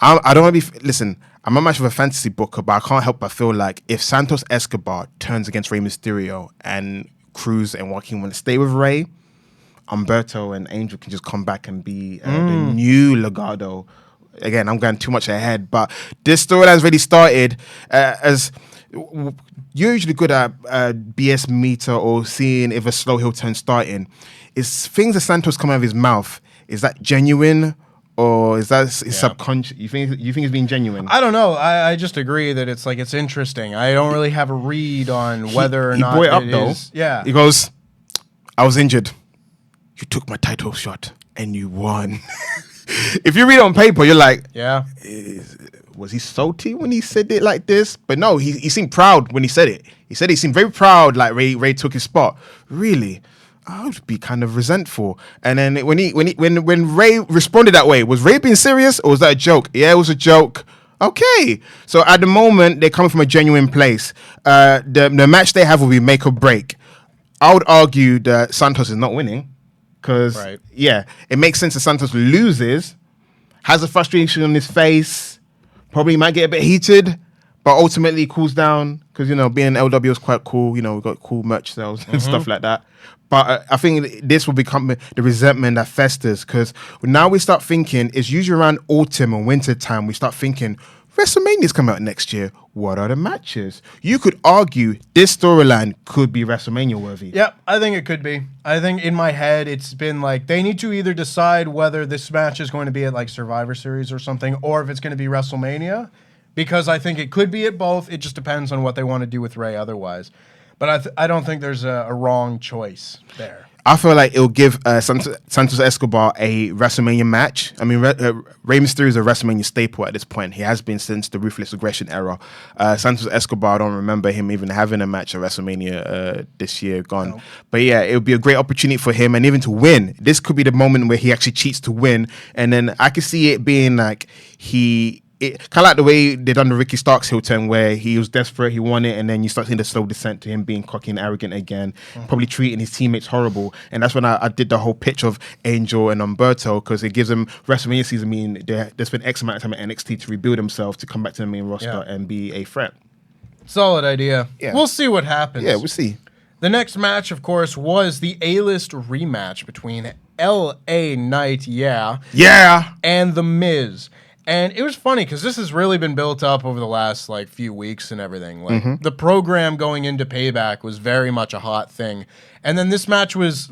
I don't want to be... Listen, I'm not much of a fantasy booker, but I can't help but feel like if Santos Escobar turns against Rey Mysterio and Cruz and Joaquin want to stay with Rey, Humberto and Angel can just come back and be the new Legado. Again, I'm going too much ahead, but this storyline's already started as... You're usually good at BS meter or seeing if a slow heel turn starting. Is things that Santos come out of his mouth, is that genuine or is that subconscious? You think it's being genuine? I don't know. I just agree that it's interesting. I don't really have a read on whether or not brought it up, is. Yeah. He goes, I was injured. You took my title shot and you won. If you read it on paper, you're like, yeah. Was he salty when he said it like this? But no, he seemed proud when he said it. He said he seemed very proud, like Ray took his spot. Really? I would be kind of resentful. And then when Ray responded that way, was Ray being serious or was that a joke? Yeah, it was a joke. Okay. So at the moment, they're coming from a genuine place. The match they have will be make or break. I would argue that Santos is not winning. Because, it makes sense that Santos loses, has a frustration on his face, probably might get a bit heated, but ultimately cools down because, being LWO is quite cool. We've got cool merch sales and stuff like that. But I think this will become the resentment that festers because now we start thinking, it's usually around autumn and winter time, we start thinking, WrestleMania's coming out next year. What are the matches? You could argue this storyline could be WrestleMania worthy. Yeah, I think it could be. I think in my head, it's been like they need to either decide whether this match is going to be at like Survivor Series or something, or if it's going to be WrestleMania, because I think it could be at both. It just depends on what they want to do with Ray otherwise. But I don't think there's a wrong choice there. I feel like it'll give Santos Escobar a WrestleMania match. I mean, Rey Mysterio is a WrestleMania staple at this point. He has been since the Ruthless Aggression era. Santos Escobar, I don't remember him even having a match at WrestleMania this year gone. No. But yeah, it would be a great opportunity for him and even to win. This could be the moment where he actually cheats to win. And then I could see it being like kind of like the way they done the Ricky Starks heel turn where he was desperate, he won it, and then you start seeing the slow descent to him being cocky and arrogant again, probably treating his teammates horrible. And that's when I did the whole pitch of Angel and Humberto because it gives them WrestleMania season mean they spent X amount of time at NXT to rebuild themselves to come back to the main roster and be a threat. Solid idea. Yeah. We'll see what happens. Yeah, we'll see. The next match, of course, was the A-list rematch between LA Knight, and The Miz. And it was funny because this has really been built up over the last few weeks and everything. The program going into Payback was very much a hot thing. And then this match was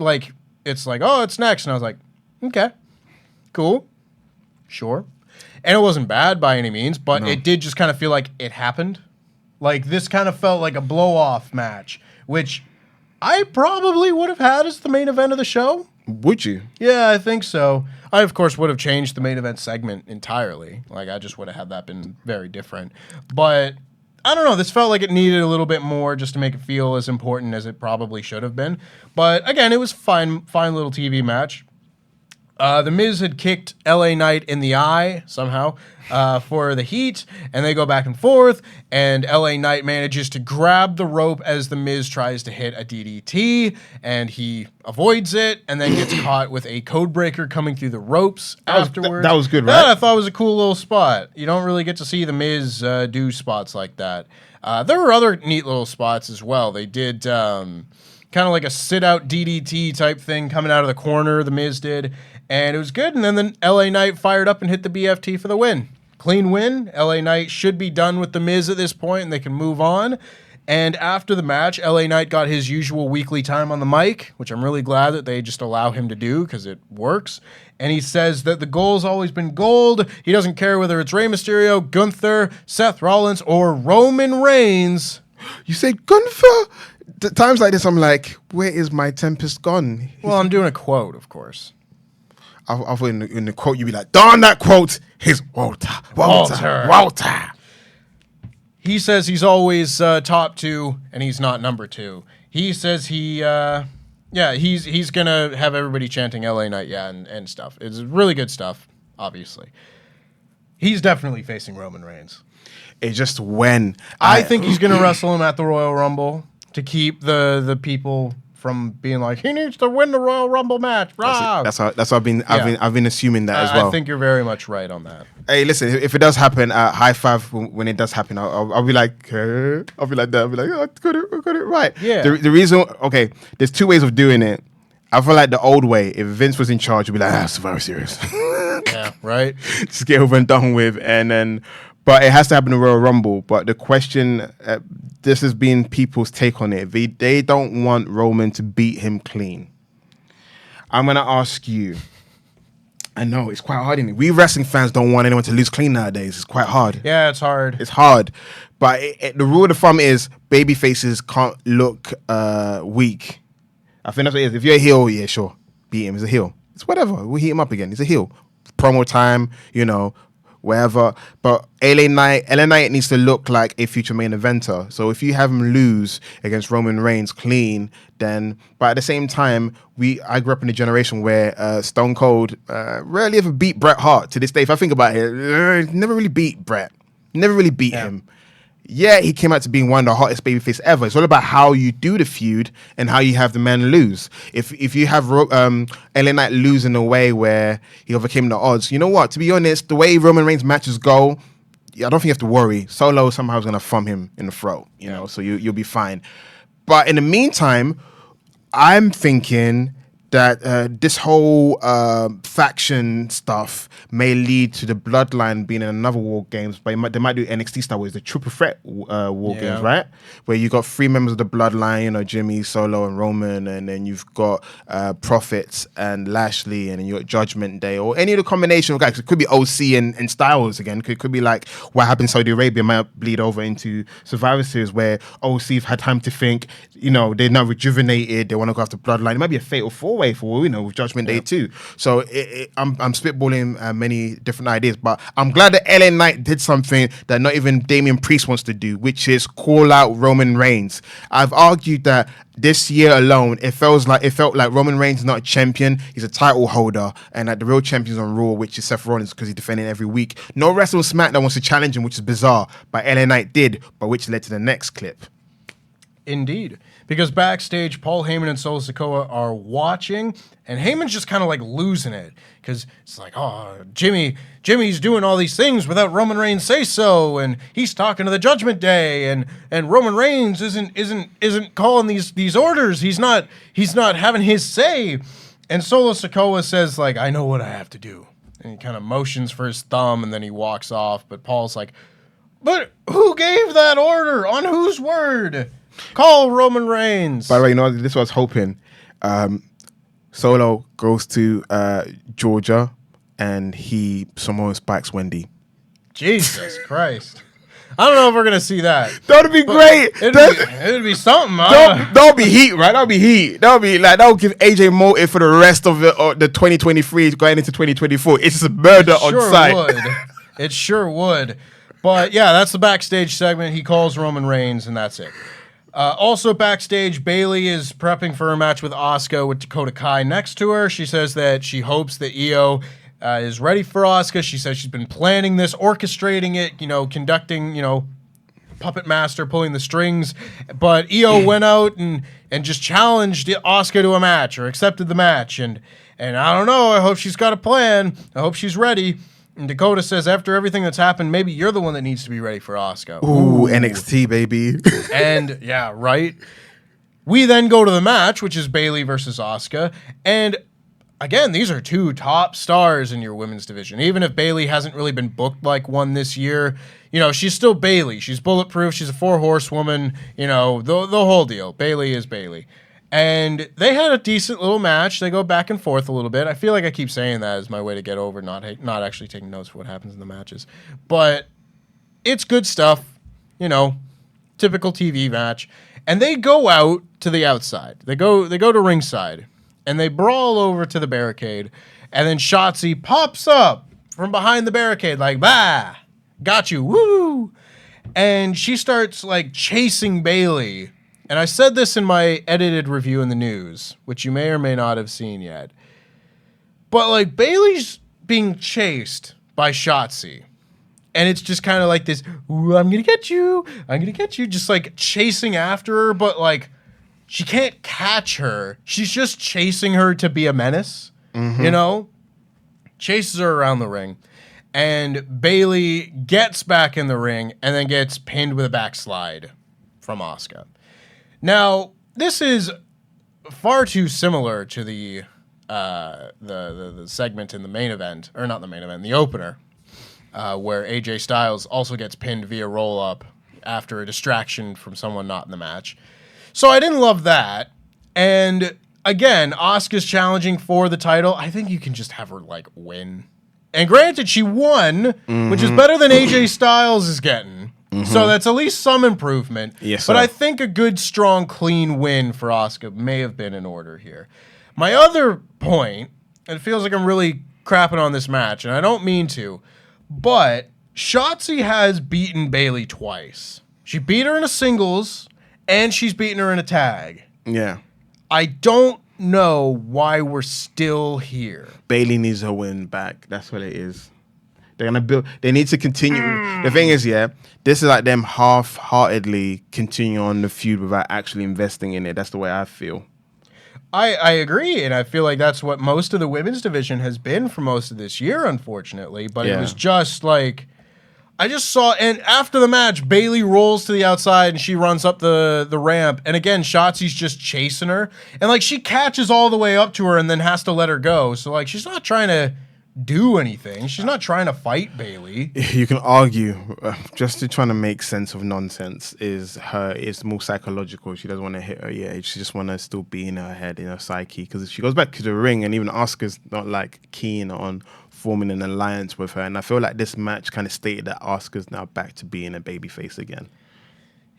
it's next. And I was like, okay, cool, sure. And it wasn't bad by any means, but it did just kind of feel like it happened. This kind of felt like a blow-off match, which I probably would have had as the main event of the show. Would you? Yeah, I think so. I, of course, would have changed the main event segment entirely. I just would have had that been very different. But, I don't know. This felt like it needed a little bit more just to make it feel as important as it probably should have been. But, again, it was fine little TV match. The Miz had kicked LA Knight in the eye somehow for the heat, and they go back and forth, and LA Knight manages to grab the rope as the Miz tries to hit a DDT, and he avoids it, and then gets caught with a codebreaker coming through the ropes afterwards. That was good, right? That I thought was a cool little spot. You don't really get to see the Miz do spots like that. There were other neat little spots as well. They did... kind of like a sit-out DDT type thing coming out of the corner, The Miz did, and it was good. And then the LA Knight fired up and hit the BFT for the win. Clean win. LA Knight should be done with The Miz at this point, and they can move on. And after the match, LA Knight got his usual weekly time on the mic, which I'm really glad that they just allow him to do because it works. And he says that the goal's always been gold. He doesn't care whether it's Rey Mysterio, Gunther, Seth Rollins, or Roman Reigns. You say Gunther? Times like this, I'm like, where is my Tempest gone? Well, I'm doing a quote, of course. I thought in the quote, you'd be like, darn that quote. Here's Walter. He says he's always top 2, and he's not number 2. He says he's gonna have everybody chanting LA Knight, and stuff. It's really good stuff, obviously. He's definitely facing Roman Reigns. It's just when. I think he's gonna wrestle him at the Royal Rumble to keep the people from being like, he needs to win the Royal Rumble match. That's what I've been assuming that as well. I think you're very much right on that. Hey, listen, if it does happen, high five when it does happen. I'll be like, I'll be like that. I'll be like, oh, I got it right. Yeah. The reason, okay, there's 2 ways of doing it. I feel like the old way, if Vince was in charge, would be like, it's very serious. Yeah, right. Just get over and done with, and then. But it has to happen in Royal Rumble. But the question, this has been people's take on it. They don't want Roman to beat him clean. I'm going to ask you. I know, it's quite hard, isn't it? We wrestling fans don't want anyone to lose clean nowadays. It's quite hard. Yeah, it's hard. It's hard. But the rule of the thumb is baby faces can't look weak. I think that's what it is. If you're a heel, yeah, sure. Beat him. He's a heel. It's whatever. We'll heat him up again. He's a heel. Promo time, wherever. But LA Knight needs to look like a future main eventer. So if you have him lose against Roman Reigns clean, then, but at the same time, I grew up in a generation where Stone Cold rarely ever beat Bret Hart. To this day, if I think about it, never really beat Bret. Never really beat him. Yeah, he came out to being one of the hottest babyface ever. It's all about how you do the feud and how you have the man lose. If you have LA Knight lose in a way where he overcame the odds, you know what? To be honest, the way Roman Reigns matches go, I don't think you have to worry. Solo somehow is going to thumb him in the throat, so you'll be fine. But in the meantime, I'm thinking that this whole faction stuff may lead to the Bloodline being in another War Games, but they might do NXT style, where it's the Triple Threat War Games, right? Where you got 3 members of the Bloodline, Jimmy, Solo, and Roman, and then you've got Profits and Lashley, and then you got Judgment Day, or any of the combination of guys. It could be OC and Styles again. It could be like what happened in Saudi Arabia might bleed over into Survivor Series, where OC have had time to think, they're now rejuvenated, they want to go after Bloodline. It might be a fatal 4-way for, with Judgment Day too. So I'm spitballing many different ideas, but I'm glad that LA Knight did something that not even Damian Priest wants to do, which is call out Roman Reigns. I've argued that this year alone, it felt like Roman Reigns is not a champion, he's a title holder, and that the real champion's on Raw, which is Seth Rollins, because he's defending every week. No wrestler on SmackDown wants to challenge him, which is bizarre, but LA Knight did, but which led to the next clip. Indeed. Because backstage, Paul Heyman and Solo Sikoa are watching, and Heyman's just kind of like losing it. Because it's like, oh, Jimmy's doing all these things without Roman Reigns say so, and he's talking to the Judgment Day, and Roman Reigns isn't calling these orders. He's not having his say. And Solo Sikoa says, like, I know what I have to do. And he kind of motions for his thumb, and then he walks off. But Paul's like, but who gave that order? On whose word? Call Roman Reigns. By the way, this is what I was hoping. Solo goes to Georgia and he Samoan spikes Wendy. Jesus Christ. I don't know if we're going to see that. That would be great. It'd be something. That'll be heat, right? That'll be heat. That'll give AJ motive for the rest of the 2023 going into 2024. It's a murder on site. It sure would. But yeah, that's the backstage segment. He calls Roman Reigns and that's it. Also backstage, Bayley is prepping for a match with Asuka with Dakota Kai next to her. She says that she hopes that Io is ready for Asuka. She says she's been planning this, orchestrating it, conducting, puppet master, pulling the strings. But Io went out and just challenged Asuka to a match or accepted the match. And I don't know. I hope she's got a plan. I hope she's ready. And Dakota says, after everything that's happened, maybe you're the one that needs to be ready for Asuka. Ooh, NXT, baby. And, yeah, right? We then go to the match, which is Bayley versus Asuka. And again, these are two top stars in your women's division. Even if Bayley hasn't really been booked like one this year, you know, she's still Bayley. She's bulletproof. She's a 4-horsewoman. You know, the whole deal. Bayley is Bayley. And they had a decent little match. They go back and forth a little bit. I feel like I keep saying that as my way to get over not actually taking notes for what happens in the matches. But it's good stuff. You know, typical TV match. And they go out to the outside. They go to ringside. And they brawl over to the barricade. And then Shotzi pops up from behind the barricade like, bah, got you, woo. And she starts like chasing Bayley. And I said this in my edited review in the news, which you may or may not have seen yet. But like Bayley's being chased by Shotzi. And it's just kind of like this, ooh, I'm going to get you. I'm going to get you. Just like chasing after her. But like she can't catch her. She's just chasing her to be a menace, you know? Chases her around the ring. And Bayley gets back in the ring and then gets pinned with a backslide from Asuka. Now, this is far too similar to the segment in the main event, or not the main event, the opener, where AJ Styles also gets pinned via roll-up after a distraction from someone not in the match. So I didn't love that. And again, Asuka's challenging for the title. I think you can just have her, like, win. And granted, she won, which is better than AJ Styles is getting. So that's at least some improvement. Yes, but sir. I think a good, strong, clean win for Asuka may have been in order here. My other point, and it feels like I'm really crapping on this match, and I don't mean to, but Shotzi has beaten Bayley twice. She beat her in a singles, and she's beaten her in a tag. Yeah. I don't know why we're still here. Bayley needs her win back. That's what it is. They're gonna build. They need to continue. The thing is, yeah, this is like them half-heartedly continue on the feud without actually investing in it. That's the way I feel. I agree, and I feel like that's what most of the women's division has been for most of this year, unfortunately. But it was just like, I just saw, and after the match, Bayley rolls to the outside and she runs up the ramp, and again, Shotzi's just chasing her, and like she catches all the way up to her and then has to let her go. So like she's not trying to do anything. She's not trying to fight Bayley. You can argue, just to trying to make sense of nonsense is more psychological. She doesn't want to hit her. Yeah, she just want to still be in her head, in her psyche. Because if she goes back to the ring, and even Asuka's not like keen on forming an alliance with her, and I feel like this match kind of stated that Asuka's now back to being a babyface again.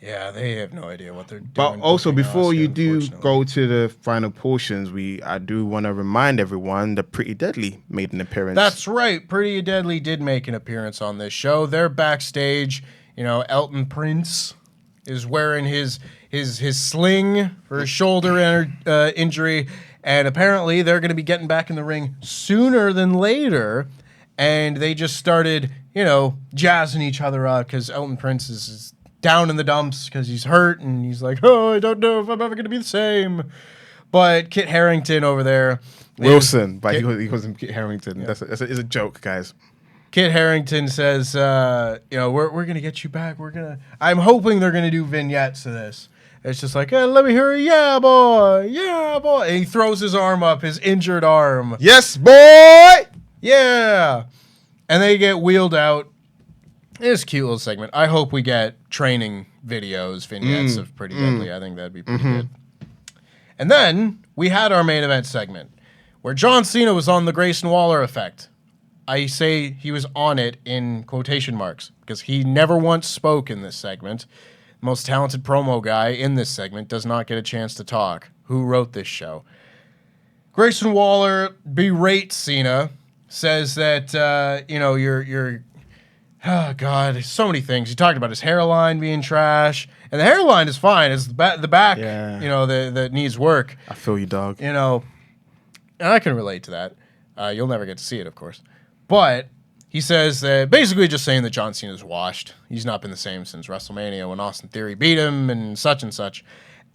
Yeah, they have no idea what they're doing. But also, before Asuka, you do go to the final portions, I do want to remind everyone that Pretty Deadly made an appearance. That's right. Pretty Deadly did make an appearance on this show. They're backstage. You know, Elton Prince is wearing his sling for his shoulder injury, and apparently they're going to be getting back in the ring sooner than later. And they just started, you know, jazzing each other up because Elton Prince is down in the dumps because he's hurt, and he's like, oh, I don't know if I'm ever going to be the same. But Kit Harington over there. Wilson, but he calls him Kit Harington. Yeah. It's a joke, guys. Kit Harington says, you know, we're going to get you back. I'm hoping they're going to do vignettes of this. It's just like, let me hear a yeah, boy. Yeah, boy. And he throws his arm up, his injured arm. Yes, boy. Yeah. And they get wheeled out. It's a cute little segment. I hope we get training videos, vignettes of Pretty Deadly. I think that'd be pretty good. And then we had our main event segment where John Cena was on the Grayson Waller effect. I say he was on it in quotation marks because he never once spoke in this segment. The most talented promo guy in this segment does not get a chance to talk. Who wrote this show? Grayson Waller berates Cena, says that, you know, you're oh, God, so many things. He talked about his hairline being trash. And the hairline is fine. It's the back, you know, that needs work. I feel you, dog. You know, and I can relate to that. You'll never get to see it, of course. But he says that basically just saying that John Cena's washed. He's not been the same since WrestleMania when Austin Theory beat him and such and such.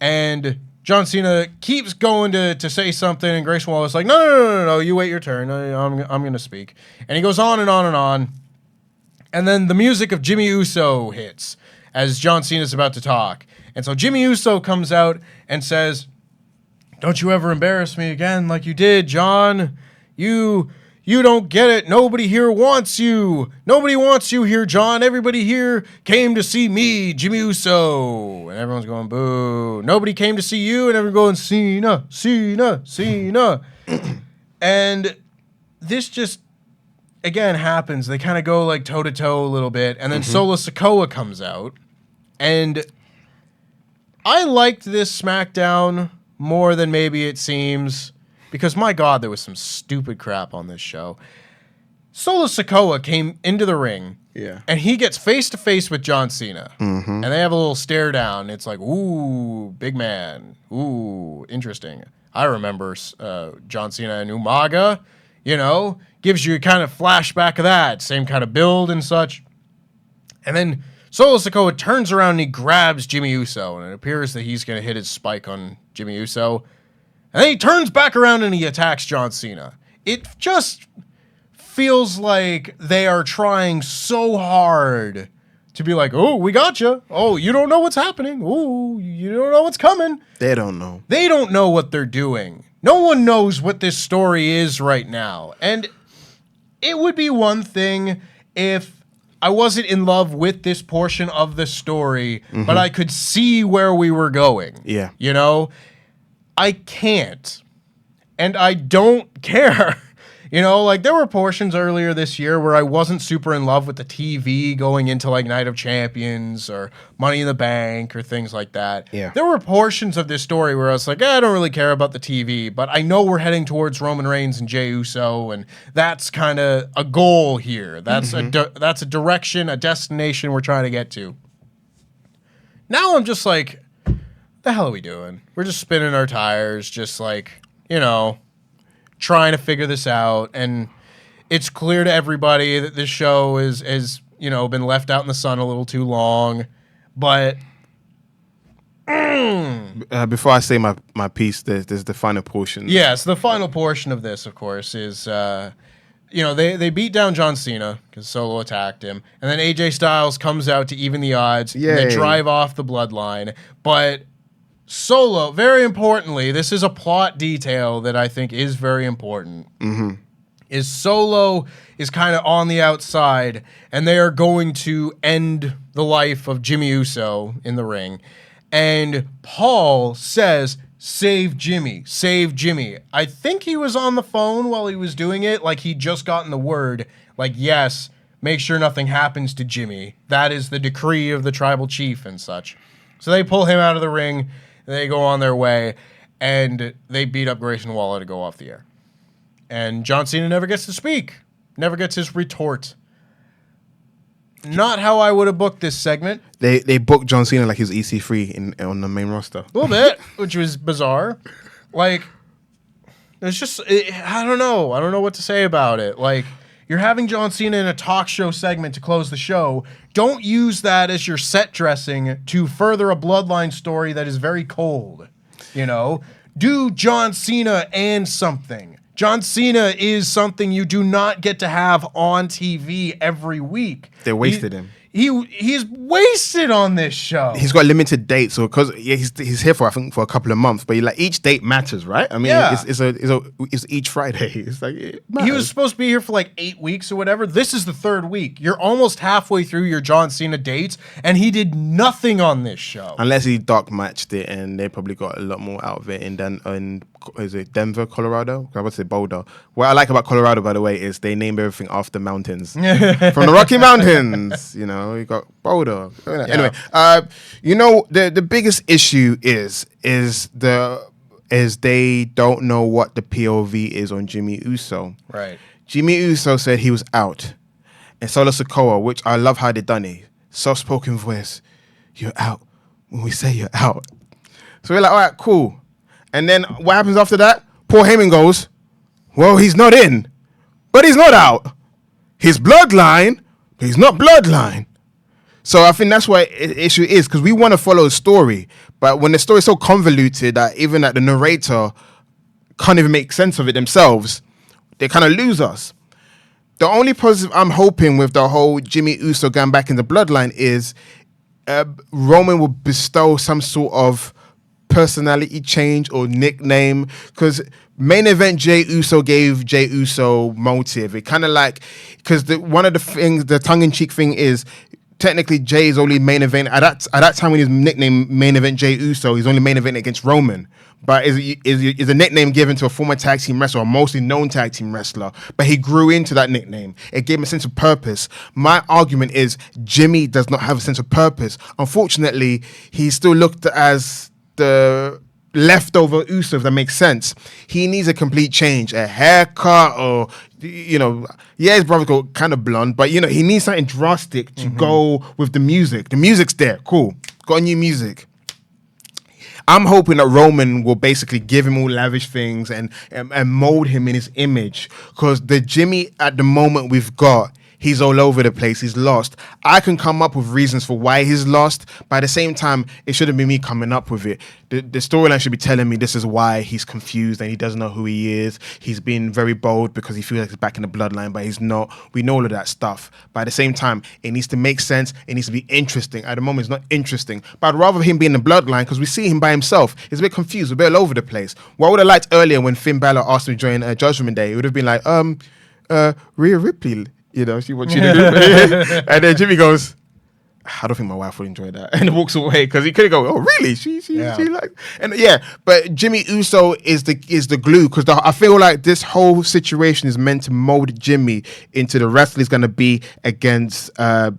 And John Cena keeps going to say something, and Grayson Waller's like, no, you wait your turn. I'm going to speak. And he goes on and on and on. And then the music of Jimmy Uso hits as John Cena's about to talk. And so Jimmy Uso comes out and says, "Don't you ever embarrass me again like you did, John. You don't get it. Nobody here wants you. Nobody wants you here, John. Everybody here came to see me, Jimmy Uso." And everyone's going, "Boo." Nobody came to see you, and everyone's going, "Cena, Cena, Cena." And this just, again, happens. They kind of go like toe-to-toe a little bit, and then Solo Sikoa comes out. And I liked this SmackDown more than maybe it seems. Because, my God, there was some stupid crap on this show. Solo Sikoa came into the ring, and he gets face-to-face with John Cena. And they have a little stare down. It's like, ooh, big man. Ooh, interesting. I remember John Cena and Umaga, gives you a kind of flashback of that. Same kind of build and such. And then Solo Sikoa turns around and he grabs Jimmy Uso, and it appears that he's going to hit his spike on Jimmy Uso. And then he turns back around and he attacks John Cena. It just feels like they are trying so hard to be like, "Oh, we got you. Oh, you don't know what's happening. Oh, you don't know what's coming." They don't know. They don't know what they're doing. No one knows what this story is right now. And it would be one thing if I wasn't in love with this portion of the story, but I could see where we were going. Yeah. I can't, and I don't care. There were portions earlier this year where I wasn't super in love with the TV going into like Night of Champions or Money in the Bank or things like that. Yeah. There were portions of this story where I was like, I don't really care about the TV, but I know we're heading towards Roman Reigns and Jey Uso, and that's kind of a goal here. That's that's a direction, a destination we're trying to get to. Now I'm just like, the hell are we doing? We're just spinning our tires, just like, trying to figure this out. And it's clear to everybody that this show has been left out in the sun a little too long. But before I say my piece, there's the final portion. Yes, the final portion of this, of course, is they beat down John Cena because Solo attacked him, and then AJ Styles comes out to even the odds. Yay. And they drive off the Bloodline, but Solo, very importantly, this is a plot detail that I think is very important. Is Solo is kind of on the outside, and they are going to end the life of Jimmy Uso in the ring. And Paul says, "Save Jimmy, save Jimmy." I think he was on the phone while he was doing it, like he'd just gotten the word, like, yes, make sure nothing happens to Jimmy. That is the decree of the tribal chief and such. So they pull him out of the ring. They go on their way, and they beat up Grayson Waller to go off the air. And John Cena never gets to speak, never gets his retort. Not how I would have booked this segment. They booked John Cena like he was EC3 on the main roster. A little bit, which was bizarre. Like, it's just, I don't know. I don't know what to say about it. Like, you're having John Cena in a talk show segment to close the show. Don't use that as your set dressing to further a Bloodline story that is very cold. Do John Cena and something. John Cena is something you do not get to have on TV every week. They wasted him. He's wasted on this show. He's got limited dates, so because he's here for I think for a couple of months, but each date matters, right? I mean, it's each Friday. It's like it he was supposed to be here for like 8 weeks or whatever. This is the third week. You're almost halfway through your John Cena dates, and he did nothing on this show. Unless he dark matched it, and they probably got a lot more out of it in Denver, Colorado? I would say Boulder. What I like about Colorado, by the way, is they name everything after mountains. From the Rocky Mountains, you got Boulder. Yeah. Anyway, the biggest issue is they don't know what the POV is on Jimmy Uso. Right. Jimmy Uso said he was out. And Solo Sikoa, which I love how they done it. Soft-spoken voice. You're out when we say you're out. So we're like, all right, cool. And then what happens after that? Paul Heyman goes, well, he's not in, but he's not out. He's Bloodline, but he's not Bloodline. So I think that's what the issue is, because we want to follow a story, but when the story is so convoluted that even the narrator can't even make sense of it themselves, they kind of lose us. The only positive I'm hoping with the whole Jimmy Uso going back in the Bloodline is Roman will bestow some sort of personality change or nickname, because main event Jey Uso gave Jey Uso motive. It kind of like, because one of the things, the tongue-in-cheek thing is, technically Jay is only main event at that time when he's nicknamed main event Jey Uso, he's only main event against Roman. But is a nickname given to a former tag team wrestler, or mostly known tag team wrestler. But he grew into that nickname. It gave him a sense of purpose. My argument is Jimmy does not have a sense of purpose. Unfortunately, he's still looked as the leftover Uso, if that makes sense. He needs a complete change, a haircut, or his brother got kind of blonde, but he needs something drastic to go with the music. The music's there, cool. Got new music. I'm hoping that Roman will basically give him all lavish things and mold him in his image, because the Jimmy at the moment we've got, he's all over the place. He's lost. I can come up with reasons for why he's lost, but at the same time, it shouldn't be me coming up with it. The storyline should be telling me this is why he's confused and he doesn't know who he is. He's been very bold because he feels like he's back in the bloodline, but he's not. We know all of that stuff. But at the same time, it needs to make sense. It needs to be interesting. At the moment, it's not interesting. But I'd rather him be in the bloodline, because we see him by himself. He's a bit confused, a bit all over the place. What I would have liked earlier when Finn Balor asked him to join Judgment Day, it would have been like, Rhea Ripley, she wants you to do. And then Jimmy goes, I don't think my wife would enjoy that, and walks away, because he could go, oh really? She like, and but Jimmy Uso is the glue, because I feel like this whole situation is meant to mold Jimmy into the wrestler he's gonna be against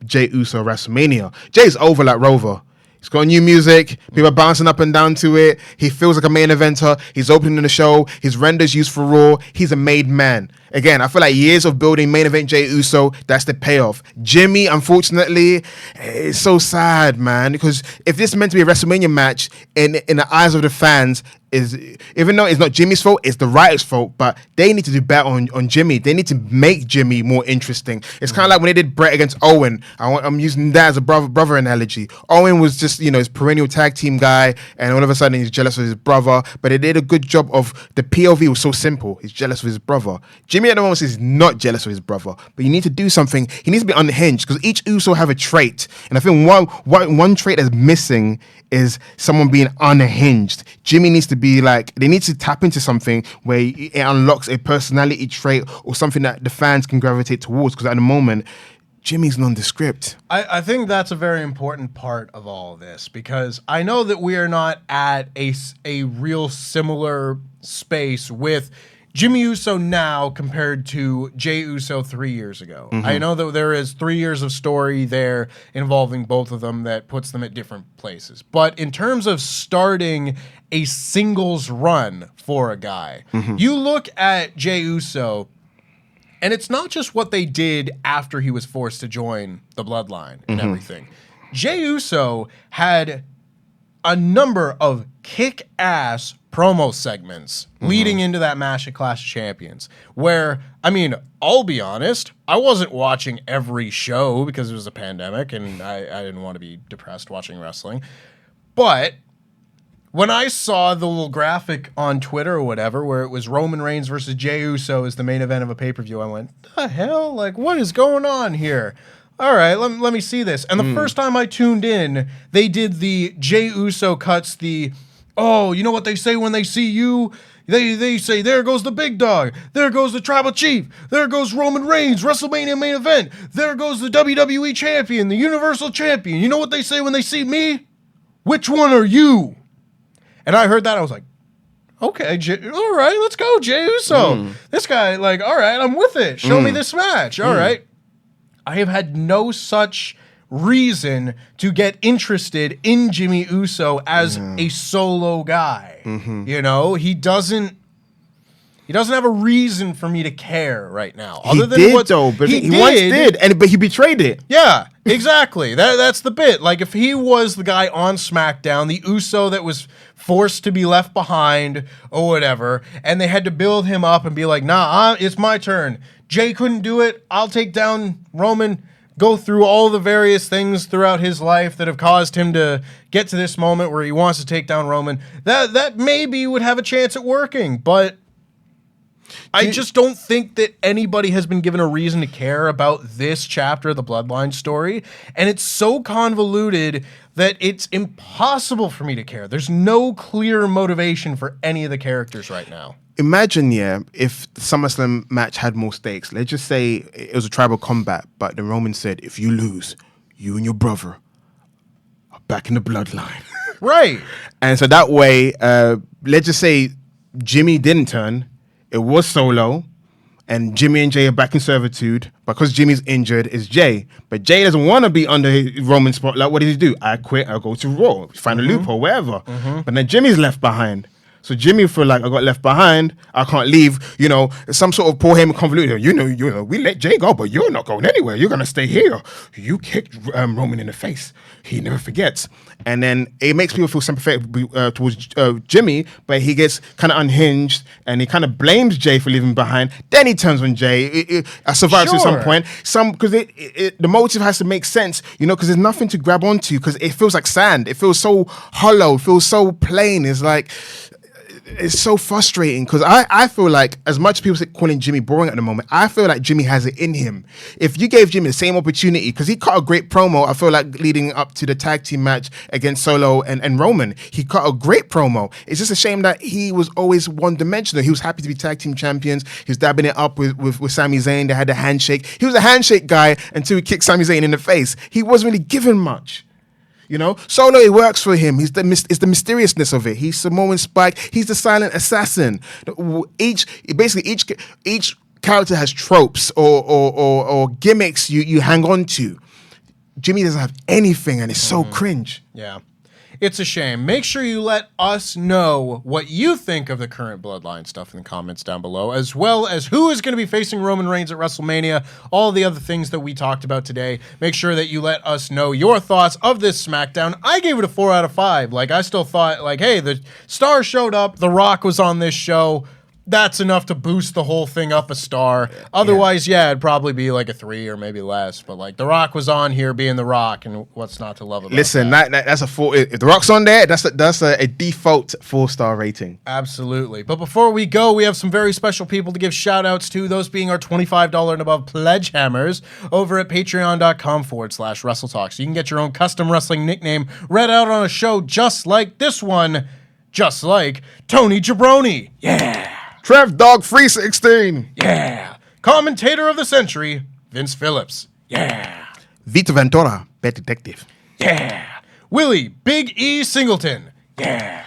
Jey Uso at WrestleMania. Jay's over like Rover. He's got new music. People are bouncing up and down to it. He feels like a main eventer. He's opening the show. His renders used for Raw. He's a made man. Again, I feel like years of building main event Jey Uso, that's the payoff. Jimmy, unfortunately, it's so sad, man, because if this is meant to be a WrestleMania match, in the eyes of the fans, even though it's not Jimmy's fault, it's the writer's fault, but they need to do better on Jimmy. They need to make Jimmy more interesting. It's kind of like when they did Brett against Owen. I'm using that as a brother analogy. Owen was just, his perennial tag team guy, and all of a sudden he's jealous of his brother, but they did a good job of, the POV was so simple. He's jealous of his brother. Jimmy at the moment is not jealous of his brother, but you need to do something. He needs to be unhinged, because each Uso have a trait, and I think one trait that's missing is someone being unhinged. Jimmy needs to be like, they need to tap into something where it unlocks a personality trait or something that the fans can gravitate towards, because at the moment, Jimmy's nondescript. I think that's a very important part of all of this, because I know that we are not at a real similar space with Jimmy Uso now compared to Jey Uso 3 years ago. I know that there is 3 years of story there involving both of them that puts them at different places. But in terms of starting a singles run for a guy, you look at Jey Uso, and it's not just what they did after he was forced to join the Bloodline and everything. Jey Uso had a number of kick-ass promo segments leading into that match at Clash of Champions, where, I'll be honest, I wasn't watching every show because it was a pandemic and I didn't want to be depressed watching wrestling. But when I saw the little graphic on Twitter or whatever, where it was Roman Reigns versus Jey Uso as the main event of a pay-per-view, I went, the hell? Like, what is going on here? All right, let me see this. And the first time I tuned in, they did the Jey Uso cuts the, oh, you know what they say when they see you? They say, there goes the big dog. There goes the tribal chief. There goes Roman Reigns, WrestleMania main event. There goes the WWE champion, the Universal champion. You know what they say when they see me? Which one are you? And I heard that. I was like, okay, all right, let's go, Jey Uso. This guy, like, all right, I'm with it. Show me this match. All right. I have had no such reason to get interested in Jimmy Uso as a solo guy. He doesn't have a reason for me to care right now. Other than once did, but he betrayed it. Yeah, exactly. That's the bit. Like, if he was the guy on SmackDown, the Uso that was forced to be left behind or whatever, and they had to build him up and be like, nah, it's my turn. Jay couldn't do it. I'll take down Roman. Go through all the various things throughout his life that have caused him to get to this moment where he wants to take down Roman. That maybe would have a chance at working, but I just don't think that anybody has been given a reason to care about this chapter of the Bloodline story. And it's so convoluted that it's impossible for me to care. There's no clear motivation for any of the characters right now. Imagine, if the SummerSlam match had more stakes. Let's just say it was a tribal combat, but then Roman said, if you lose, you and your brother are back in the Bloodline. Right. And so that way, let's just say Jimmy didn't turn. It was Solo, and Jimmy and Jay are back in servitude. Because Jimmy's injured, it's Jay. But Jay doesn't want to be under Roman's spotlight. What does he do? I quit, I'll go to Raw, find a loophole, wherever. But then Jimmy's left behind. So Jimmy feel like I got left behind. I can't leave. Some sort of Paul Heyman convoluted. We let Jay go, but you're not going anywhere. You're gonna stay here. You kicked Roman in the face. He never forgets. And then it makes people feel sympathetic towards Jimmy, but he gets kind of unhinged and he kind of blames Jay for leaving behind. Then he turns on Jay. I survived to some point. Because the motive has to make sense, because there's nothing to grab onto. Because it feels like sand. It feels so hollow. It feels so plain. It's like. It's so frustrating because I feel like, as much as people say calling Jimmy boring at the moment, I feel like Jimmy has it in him. If you gave Jimmy the same opportunity, because he cut a great promo, I feel like leading up to the tag team match against Solo and Roman, he cut a great promo. It's just a shame that he was always one-dimensional. He was happy to be tag team champions. He was dabbing it up with Sami Zayn. They had the handshake. He was a handshake guy until he kicked Sami Zayn in the face. He wasn't really given much. Solo, it works for him. It's the mysteriousness of it. He's Samoan Spike. He's the silent assassin. Each character has tropes or gimmicks you hang on to. Jimmy doesn't have anything, and it's so cringe. Yeah. It's a shame. Make sure you let us know what you think of the current Bloodline stuff in the comments down below, as well as who is going to be facing Roman Reigns at WrestleMania, all the other things that we talked about today. Make sure that you let us know your thoughts of this SmackDown. I gave it a 4 out of 5. I still thought, hey, the star showed up, The Rock was on this show. That's enough to boost the whole thing up a star. Otherwise, it'd probably be a 3 or maybe less. But The Rock was on here being The Rock, and what's not to love about Listen, that? that's a 4. If The Rock's on there, that's a default 4-star rating. Absolutely. But before we go, we have some very special people to give shout outs to, those being our $25 and above Pledgehammers over at patreon.com/WrestleTalk. So you can get your own custom wrestling nickname read out on a show just like this one, just like Tony Jabroni. Yeah. Trev Dog 316. Yeah. Commentator of the Century, Vince Phillips. Yeah. Vito Ventura, Pet Detective. Yeah. Willie Big E Singleton. Yeah.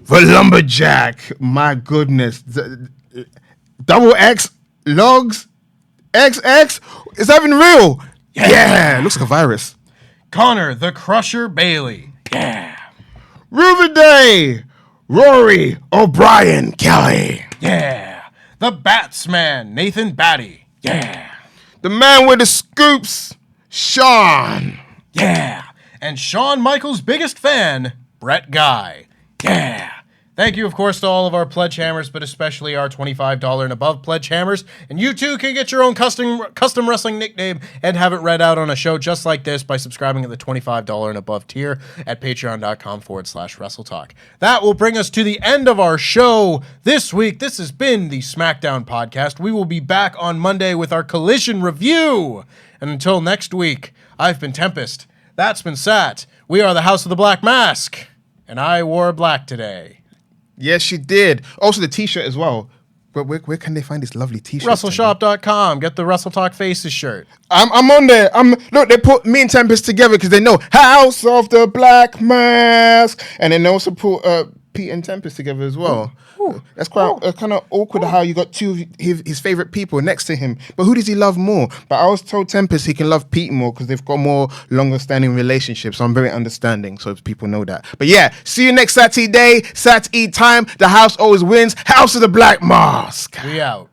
The Lumberjack. My goodness. Double X logs XX. Is that even real? Yeah. Looks like a virus. Connor the Crusher Bayley. Yeah. Ruben Day. Rory O'Brien Kelly. Yeah. The Batsman, Nathan Batty. Yeah. The man with the scoops, Sean. Yeah. And Shawn Michaels' biggest fan, Brett Guy. Yeah. Thank you, of course, to all of our Pledgehammers, but especially our $25 and above Pledgehammers. And you too can get your own custom wrestling nickname and have it read out on a show just like this by subscribing at the $25 and above tier at patreon.com/WrestleTalk. That will bring us to the end of our show this week. This has been the SmackDown podcast. We will be back on Monday with our Collision review. And until next week, I've been Tempest. That's been Sat. We are the House of the Black Mask. And I wore black today. Yes, she did. Also, the T-shirt as well. But where can they find this lovely T-shirt? WrestleShop.com. Get the WrestleTalk Faces shirt. I'm on there. Look, they put me and Tempest together because they know House of the Black Mask, and then they also put Pete and Tempest together as well. Ooh. That's quite kind of awkward how you got two of his favorite people next to him. But who does he love more? But I was told Tempest he can love Pete more because they've got more longer-standing relationships. So I'm very understanding, so people know that. But yeah, see you next Saturday, Saturday time. The house always wins. House of the Black Mask. We out.